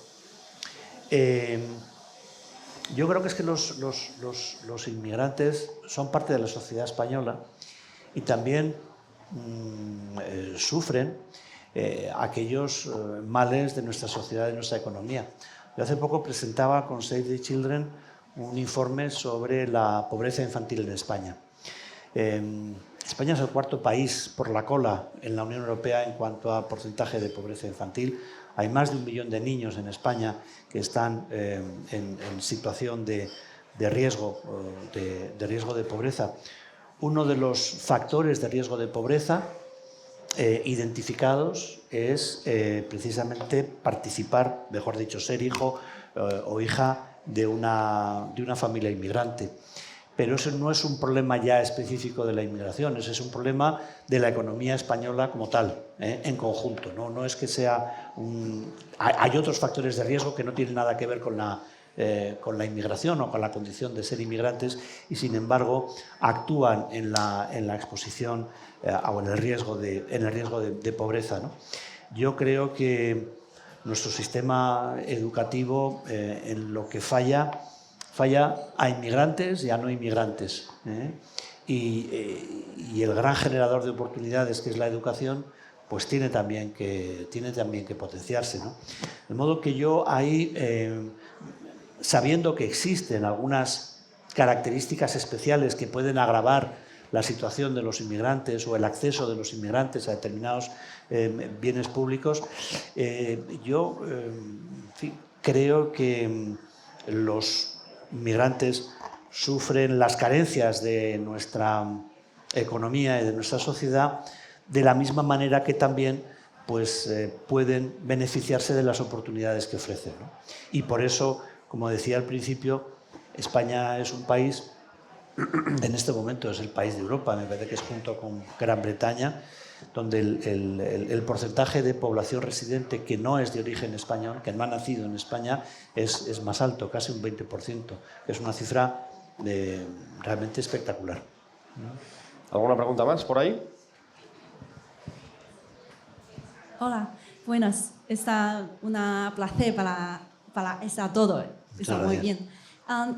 yo creo que es que los inmigrantes son parte de la sociedad española y también sufren aquellos males de nuestra sociedad, de nuestra economía. Yo hace poco presentaba con Save the Children un informe sobre la pobreza infantil en España. España es el 4º país por la cola en la Unión Europea en cuanto a porcentaje de pobreza infantil. Hay más de 1 millón de niños en España que están en situación de riesgo de pobreza. Uno de los factores de riesgo de pobreza identificados es precisamente participar, mejor dicho, ser hijo o hija de una familia inmigrante. pero eso no es un problema ya específico de la inmigración, ese es un problema de la economía española como tal, en conjunto. No es que sea hay otros factores de riesgo que no tienen nada que ver con la inmigración o con la condición de ser inmigrantes y, sin embargo, actúan en la exposición o en el riesgo de pobreza, ¿no? Yo creo que nuestro sistema educativo en lo que falla a inmigrantes y a no inmigrantes, y el gran generador de oportunidades que es la educación pues tiene también que potenciarse, ¿no? De modo que yo ahí, sabiendo que existen algunas características especiales que pueden agravar la situación de los inmigrantes o el acceso de los inmigrantes a determinados bienes públicos, yo en fin, creo que los inmigrantes sufren las carencias de nuestra economía y de nuestra sociedad de la misma manera que también pues, pueden beneficiarse de las oportunidades que ofrecen, ¿no? Y por eso, como decía al principio, España es un país, en este momento es el país de Europa, me parece que es junto con Gran Bretaña, donde el porcentaje de población residente que no es de origen español, que no ha nacido en España, es más alto, casi un 20%. Es una cifra realmente espectacular. ¿Alguna pregunta más por ahí? Hola, buenas. Está un placer para estar todo. Está muy bien.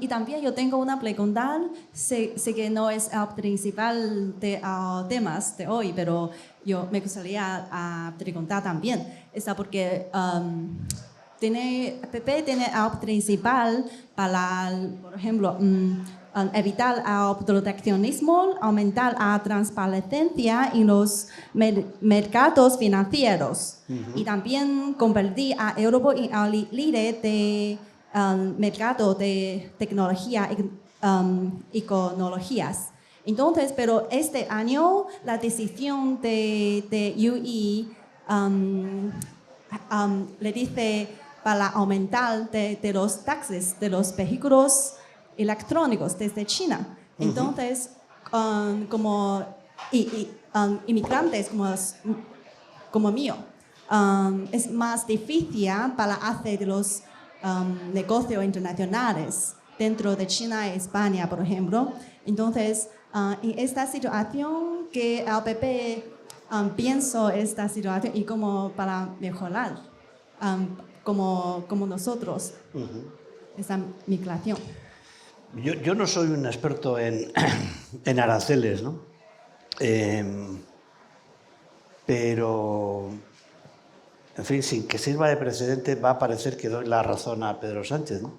Y también yo tengo una pregunta, sé que no es el principal temas de hoy, pero yo me gustaría preguntar también. Está porque PP tiene el principal para, por ejemplo, evitar el proteccionismo, aumentar la transparencia en los mercados financieros y también convertir a Europa en el líder de mercado de tecnología y tecnologías. Entonces, pero este año la decisión de UE le dice para aumentar de los taxes de los vehículos electrónicos desde China. Entonces, como inmigrantes como mío, es más difícil para hacer los negocios internacionales dentro de China y España, por ejemplo. Entonces, en esta situación que el PP pienso esta situación y cómo para mejorar como nosotros esta migración. Yo no soy un experto en aranceles, ¿no? Pero, en fin, sin que sirva de precedente, va a parecer que doy la razón a Pedro Sánchez, ¿no?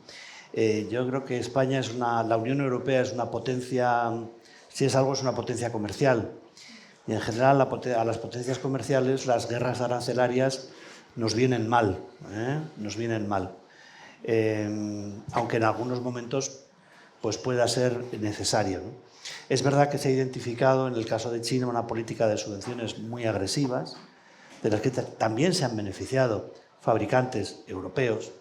Yo creo que España la Unión Europea es una potencia, si es algo, es una potencia comercial. Y en general a las potencias comerciales las guerras arancelarias nos vienen mal, nos vienen mal. Aunque en algunos momentos pues pueda ser necesario, ¿no? Es verdad que se ha identificado en el caso de China una política de subvenciones muy agresivas, de las que también se han beneficiado fabricantes europeos,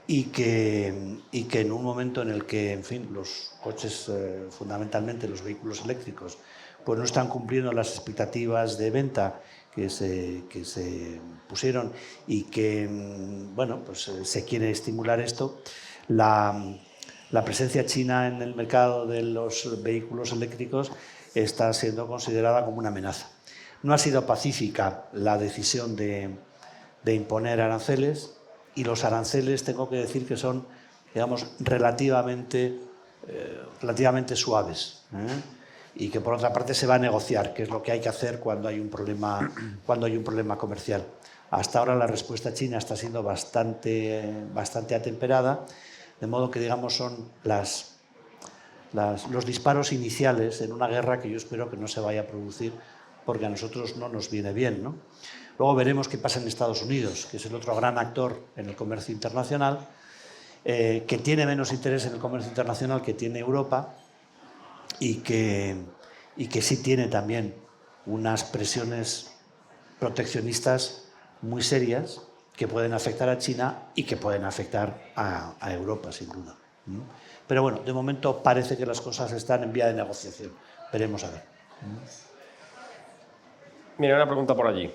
y que en un momento en el que, en fin, los coches, fundamentalmente los vehículos eléctricos, pues no están cumpliendo las expectativas de venta que se pusieron y que, bueno, pues se quiere estimular esto, la presencia china en el mercado de los vehículos eléctricos está siendo considerada como una amenaza. No ha sido pacífica la decisión de imponer aranceles, y los aranceles tengo que decir que son, digamos, relativamente suaves, y que por otra parte se va a negociar, que es lo que hay que hacer cuando hay un problema comercial. Hasta ahora la respuesta china está siendo bastante atemperada, de modo que, digamos, son los disparos iniciales en una guerra que yo espero que no se vaya a producir, porque a nosotros no nos viene bien, ¿no? Luego veremos qué pasa en Estados Unidos, que es el otro gran actor en el comercio internacional, que tiene menos interés en el comercio internacional que tiene Europa y que sí tiene también unas presiones proteccionistas muy serias que pueden afectar a China y que pueden afectar a Europa, sin duda. Pero bueno, de momento parece que las cosas están en vía de negociación. Veremos a ver. Mira, una pregunta por allí.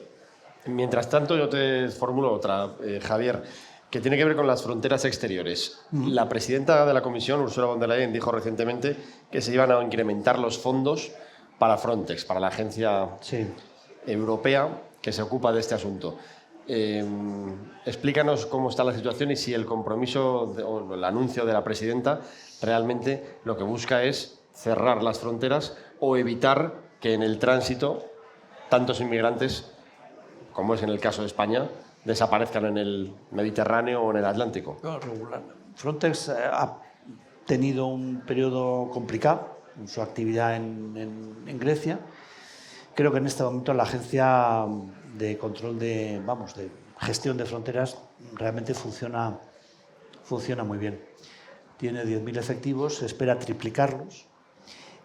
Mientras tanto, yo te formulo otra, Javier, que tiene que ver con las fronteras exteriores. La presidenta de la Comisión, Ursula von der Leyen, dijo recientemente que se iban a incrementar los fondos para Frontex, para la agencia europea que se ocupa de este asunto. Explícanos cómo está la situación y si el compromiso o el anuncio de la presidenta realmente lo que busca es cerrar las fronteras o evitar que en el tránsito tantos inmigrantes, como es en el caso de España, desaparezcan en el Mediterráneo o en el Atlántico. Frontex ha tenido un periodo complicado en su actividad en Grecia. Creo que en este momento la agencia de control de gestión de fronteras realmente funciona muy bien. Tiene 10.000 efectivos, se espera triplicarlos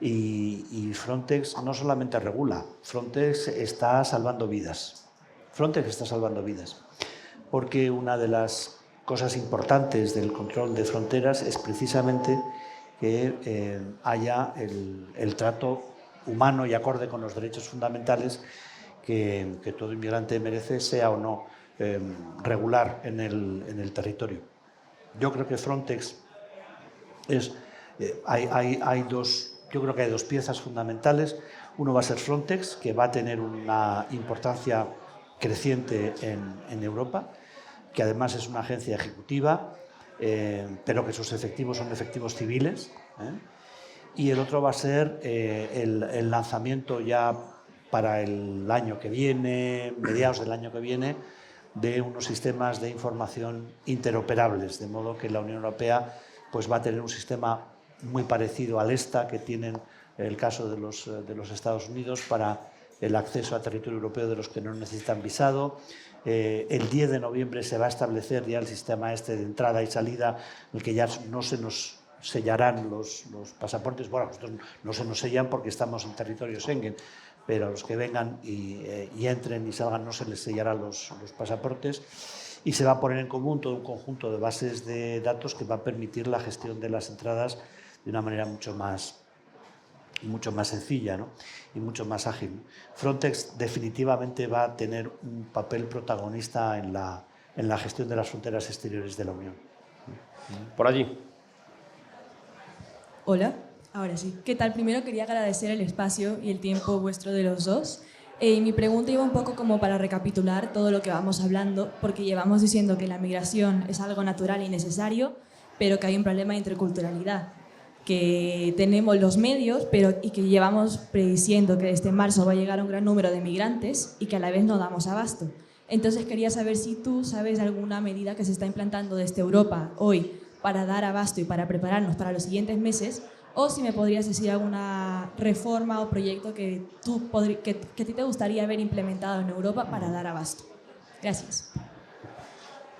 y Frontex no solamente regula, Frontex está salvando vidas. Frontex está salvando vidas, porque una de las cosas importantes del control de fronteras es precisamente que haya el trato humano y acorde con los derechos fundamentales que todo inmigrante merece, sea o no regular en el territorio. Yo creo que Frontex hay dos piezas fundamentales. Uno va a ser Frontex, que va a tener una importancia creciente en Europa, que además es una agencia ejecutiva, pero que sus efectivos son efectivos civiles. Y el otro va a ser el lanzamiento ya para el año que viene, mediados del año que viene, de unos sistemas de información interoperables, de modo que la Unión Europea pues, va a tener un sistema muy parecido al ESTA que tienen el caso de los Estados Unidos para el acceso a territorio europeo de los que no necesitan visado. El 10 de noviembre se va a establecer ya el sistema de entrada y salida, en el que ya no se nos sellarán los pasaportes. Bueno, nosotros no se nos sellan porque estamos en territorio Schengen, pero a los que vengan y entren y salgan no se les sellarán los pasaportes. Y se va a poner en común todo un conjunto de bases de datos que va a permitir la gestión de las entradas de una manera mucho más sencilla, ¿no? Y mucho más ágil. Frontex definitivamente va a tener un papel protagonista en la gestión de las fronteras exteriores de la Unión. Por allí. Hola, ahora sí. ¿Qué tal? Primero quería agradecer el espacio y el tiempo vuestro de los dos. Mi pregunta iba un poco como para recapitular todo lo que vamos hablando, porque llevamos diciendo que la migración es algo natural y necesario, pero que hay un problema de interculturalidad, que tenemos los medios y que llevamos prediciendo que desde marzo va a llegar un gran número de migrantes y que a la vez no damos abasto. Entonces quería saber si tú sabes de alguna medida que se está implantando desde Europa hoy para dar abasto y para prepararnos para los siguientes meses, o si me podrías decir alguna reforma o proyecto que a ti te gustaría ver implementado en Europa para dar abasto. Gracias.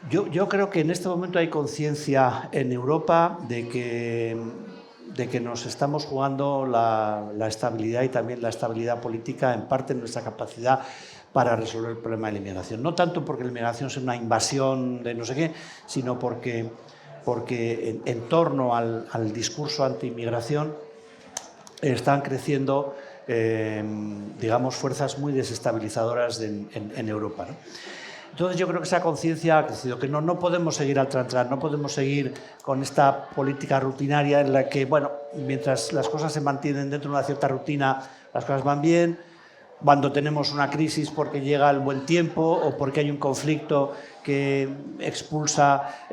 Yo creo que en este momento hay conciencia en Europa de que nos estamos jugando la estabilidad y también la estabilidad política, en parte en nuestra capacidad para resolver el problema de la inmigración. No tanto porque la inmigración sea una invasión de no sé qué, sino porque en torno al discurso anti-inmigración están creciendo, digamos, fuerzas muy desestabilizadoras en Europa, ¿no? Entonces yo creo que esa conciencia ha crecido, que no podemos seguir al tran-tran, no podemos seguir con esta política rutinaria en la que, bueno, mientras las cosas se mantienen dentro de una cierta rutina, las cosas van bien. Cuando tenemos una crisis porque llega el buen tiempo o porque hay un conflicto que expulsa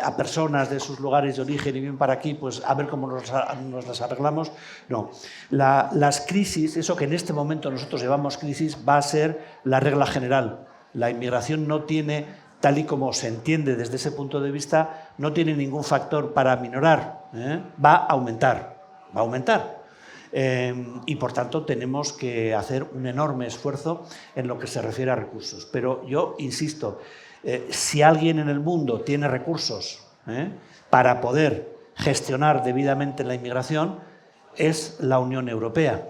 a personas de sus lugares de origen y vienen para aquí, pues a ver cómo nos las arreglamos. No, las crisis, eso que en este momento nosotros llevamos crisis, va a ser la regla general. La inmigración no tiene, tal y como se entiende desde ese punto de vista, no tiene ningún factor para aminorar, va a aumentar, y por tanto tenemos que hacer un enorme esfuerzo en lo que se refiere a recursos. Pero yo insisto, si alguien en el mundo tiene recursos para poder gestionar debidamente la inmigración, es la Unión Europea.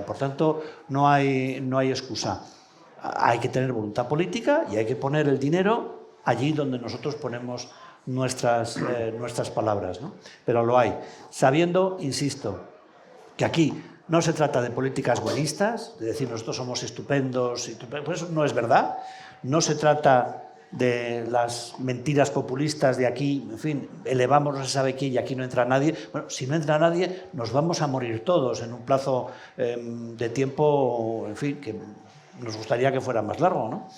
Por tanto, no hay excusa. Hay que tener voluntad política y hay que poner el dinero allí donde nosotros ponemos nuestras palabras, ¿no? Pero lo hay. Sabiendo, insisto, que aquí no se trata de políticas buenistas, de decir nosotros somos estupendos, pues eso no es verdad. No se trata de las mentiras populistas de aquí, en fin, elevamos no se sabe qué y aquí no entra nadie. Bueno, si no entra nadie, nos vamos a morir todos en un plazo de tiempo, en fin, que nos gustaría que fuera más largo, ¿no?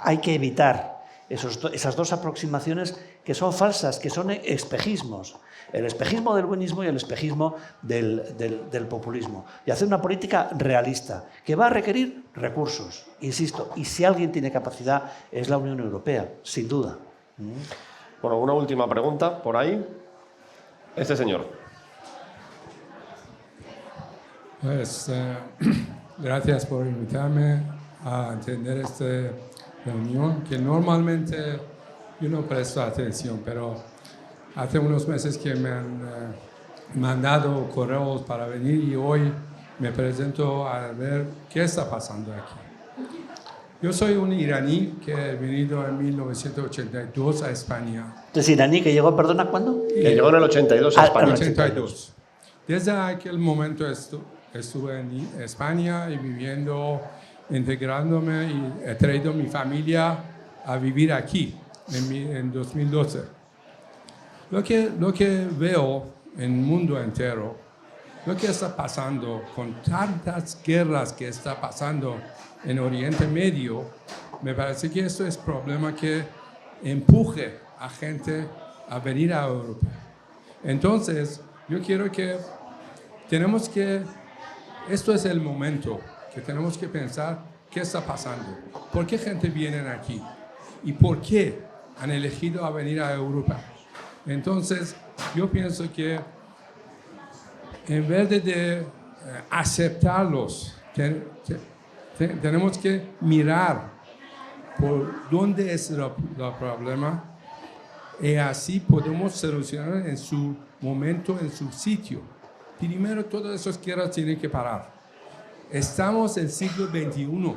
Hay que evitar esas dos aproximaciones que son falsas, que son espejismos. El espejismo del buenismo y el espejismo del populismo. Y hacer una política realista, que va a requerir recursos, insisto, y si alguien tiene capacidad es la Unión Europea, sin duda. Bueno, una última pregunta por ahí. Este señor. Pues, gracias por invitarme a atender esta reunión, que normalmente yo no presto atención, pero hace unos meses que me han mandado correos para venir y hoy me presento a ver qué está pasando aquí. Yo soy un iraní que he venido en 1982 a España. ¿Es iraní que llegó, perdona, cuándo? Que llegó en el 82 a España. 82. Desde aquel momento estuve en España y viviendo, integrándome y he traído a mi familia a vivir aquí en 2012. Lo que veo en el mundo entero, lo que está pasando con tantas guerras que está pasando en Oriente Medio, me parece que esto es un problema que empuje a gente a venir a Europa. Entonces, yo quiero esto es el momento que tenemos que pensar qué está pasando, por qué gente viene aquí y por qué han elegido a venir a Europa. Entonces, yo pienso que en vez de aceptarlos, tenemos que mirar por dónde es el problema y así podemos solucionar en su momento, en su sitio. Primero, todas esas guerras tienen que parar. Estamos en el siglo XXI,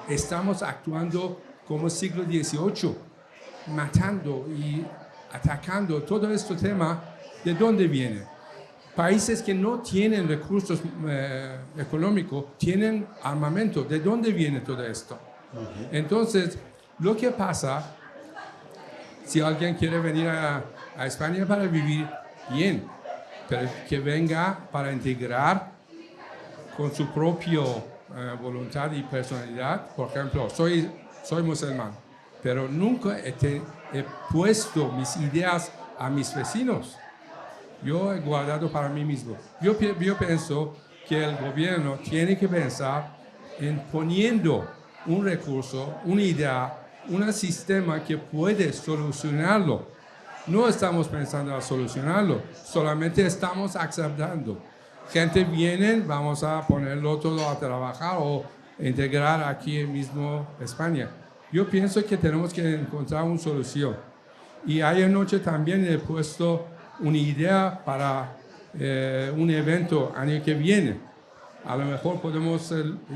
estamos actuando como siglo XVIII, matando y atacando todo este tema. ¿De dónde viene? Países que no tienen recursos económicos, tienen armamento. ¿De dónde viene todo esto? Entonces, lo que pasa, si alguien quiere venir a España para vivir bien, pero que venga para integrar con su propia voluntad y personalidad. Por ejemplo, soy musulmán, pero nunca he puesto mis ideas a mis vecinos. Yo he guardado para mí mismo. Yo pienso que el gobierno tiene que pensar en poniendo un recurso, una idea, un sistema que puede solucionarlo. No estamos pensando en solucionarlo, solamente estamos aceptando. Gente viene, vamos a ponerlo todo a trabajar o integrar aquí mismo España. Yo pienso que tenemos que encontrar una solución. Y anoche también he puesto una idea para un evento año que viene. A lo mejor podemos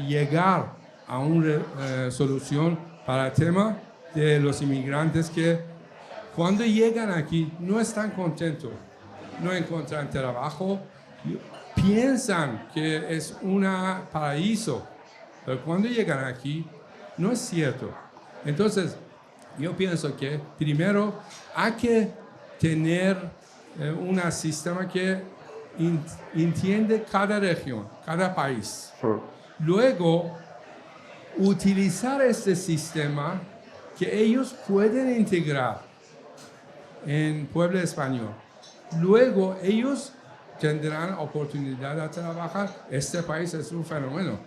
llegar a una solución para el tema de los inmigrantes que cuando llegan aquí no están contentos, no encuentran trabajo, piensan que es un paraíso, pero cuando llegan aquí no es cierto. Entonces, yo pienso que primero hay que tener un sistema que entiende cada región, cada país. Luego, utilizar este sistema que ellos pueden integrar en pueblo español. Luego, ellos tendrán oportunidad de trabajar. Este país es un fenómeno.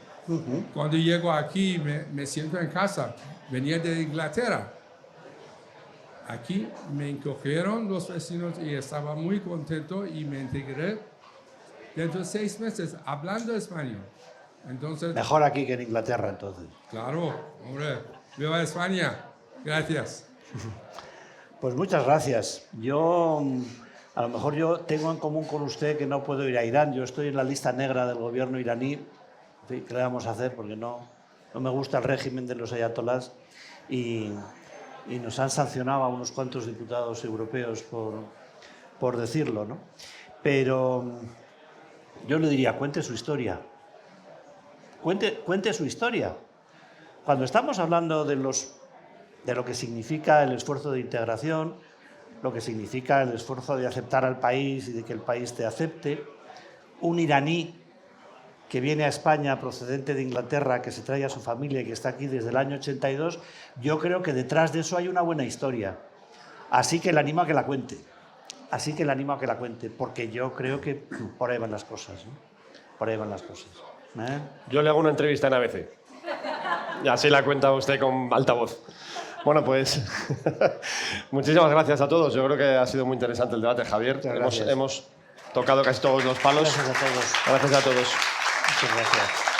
Cuando llego aquí, me siento en casa. Venía de Inglaterra. Aquí me encogieron los vecinos y estaba muy contento y me integré dentro de 6 meses hablando español. Entonces, mejor aquí que en Inglaterra, entonces. Claro, hombre. ¡Viva España! Gracias. Pues muchas gracias. A lo mejor yo tengo en común con usted que no puedo ir a Irán. Yo estoy en la lista negra del gobierno iraní. En fin, ¿qué le vamos a hacer? Porque no me gusta el régimen de los ayatolás. Y y nos han sancionado a unos cuantos diputados europeos por decirlo, ¿no? Pero yo le diría, cuente su historia. Cuente su historia. Cuando estamos hablando de lo que significa el esfuerzo de integración, lo que significa el esfuerzo de aceptar al país y de que el país te acepte, un iraní que viene a España procedente de Inglaterra, que se trae a su familia y que está aquí desde el año 82, yo creo que detrás de eso hay una buena historia. Así que le animo a que la cuente. Porque yo creo que por ahí van las cosas, ¿no? Por ahí van las cosas. Yo le hago una entrevista en ABC. Y así la cuenta usted con altavoz. Bueno, pues muchísimas gracias a todos. Yo creo que ha sido muy interesante el debate, Javier. Hemos tocado casi todos los palos. Gracias a todos. Gracias a todos. Muchas gracias.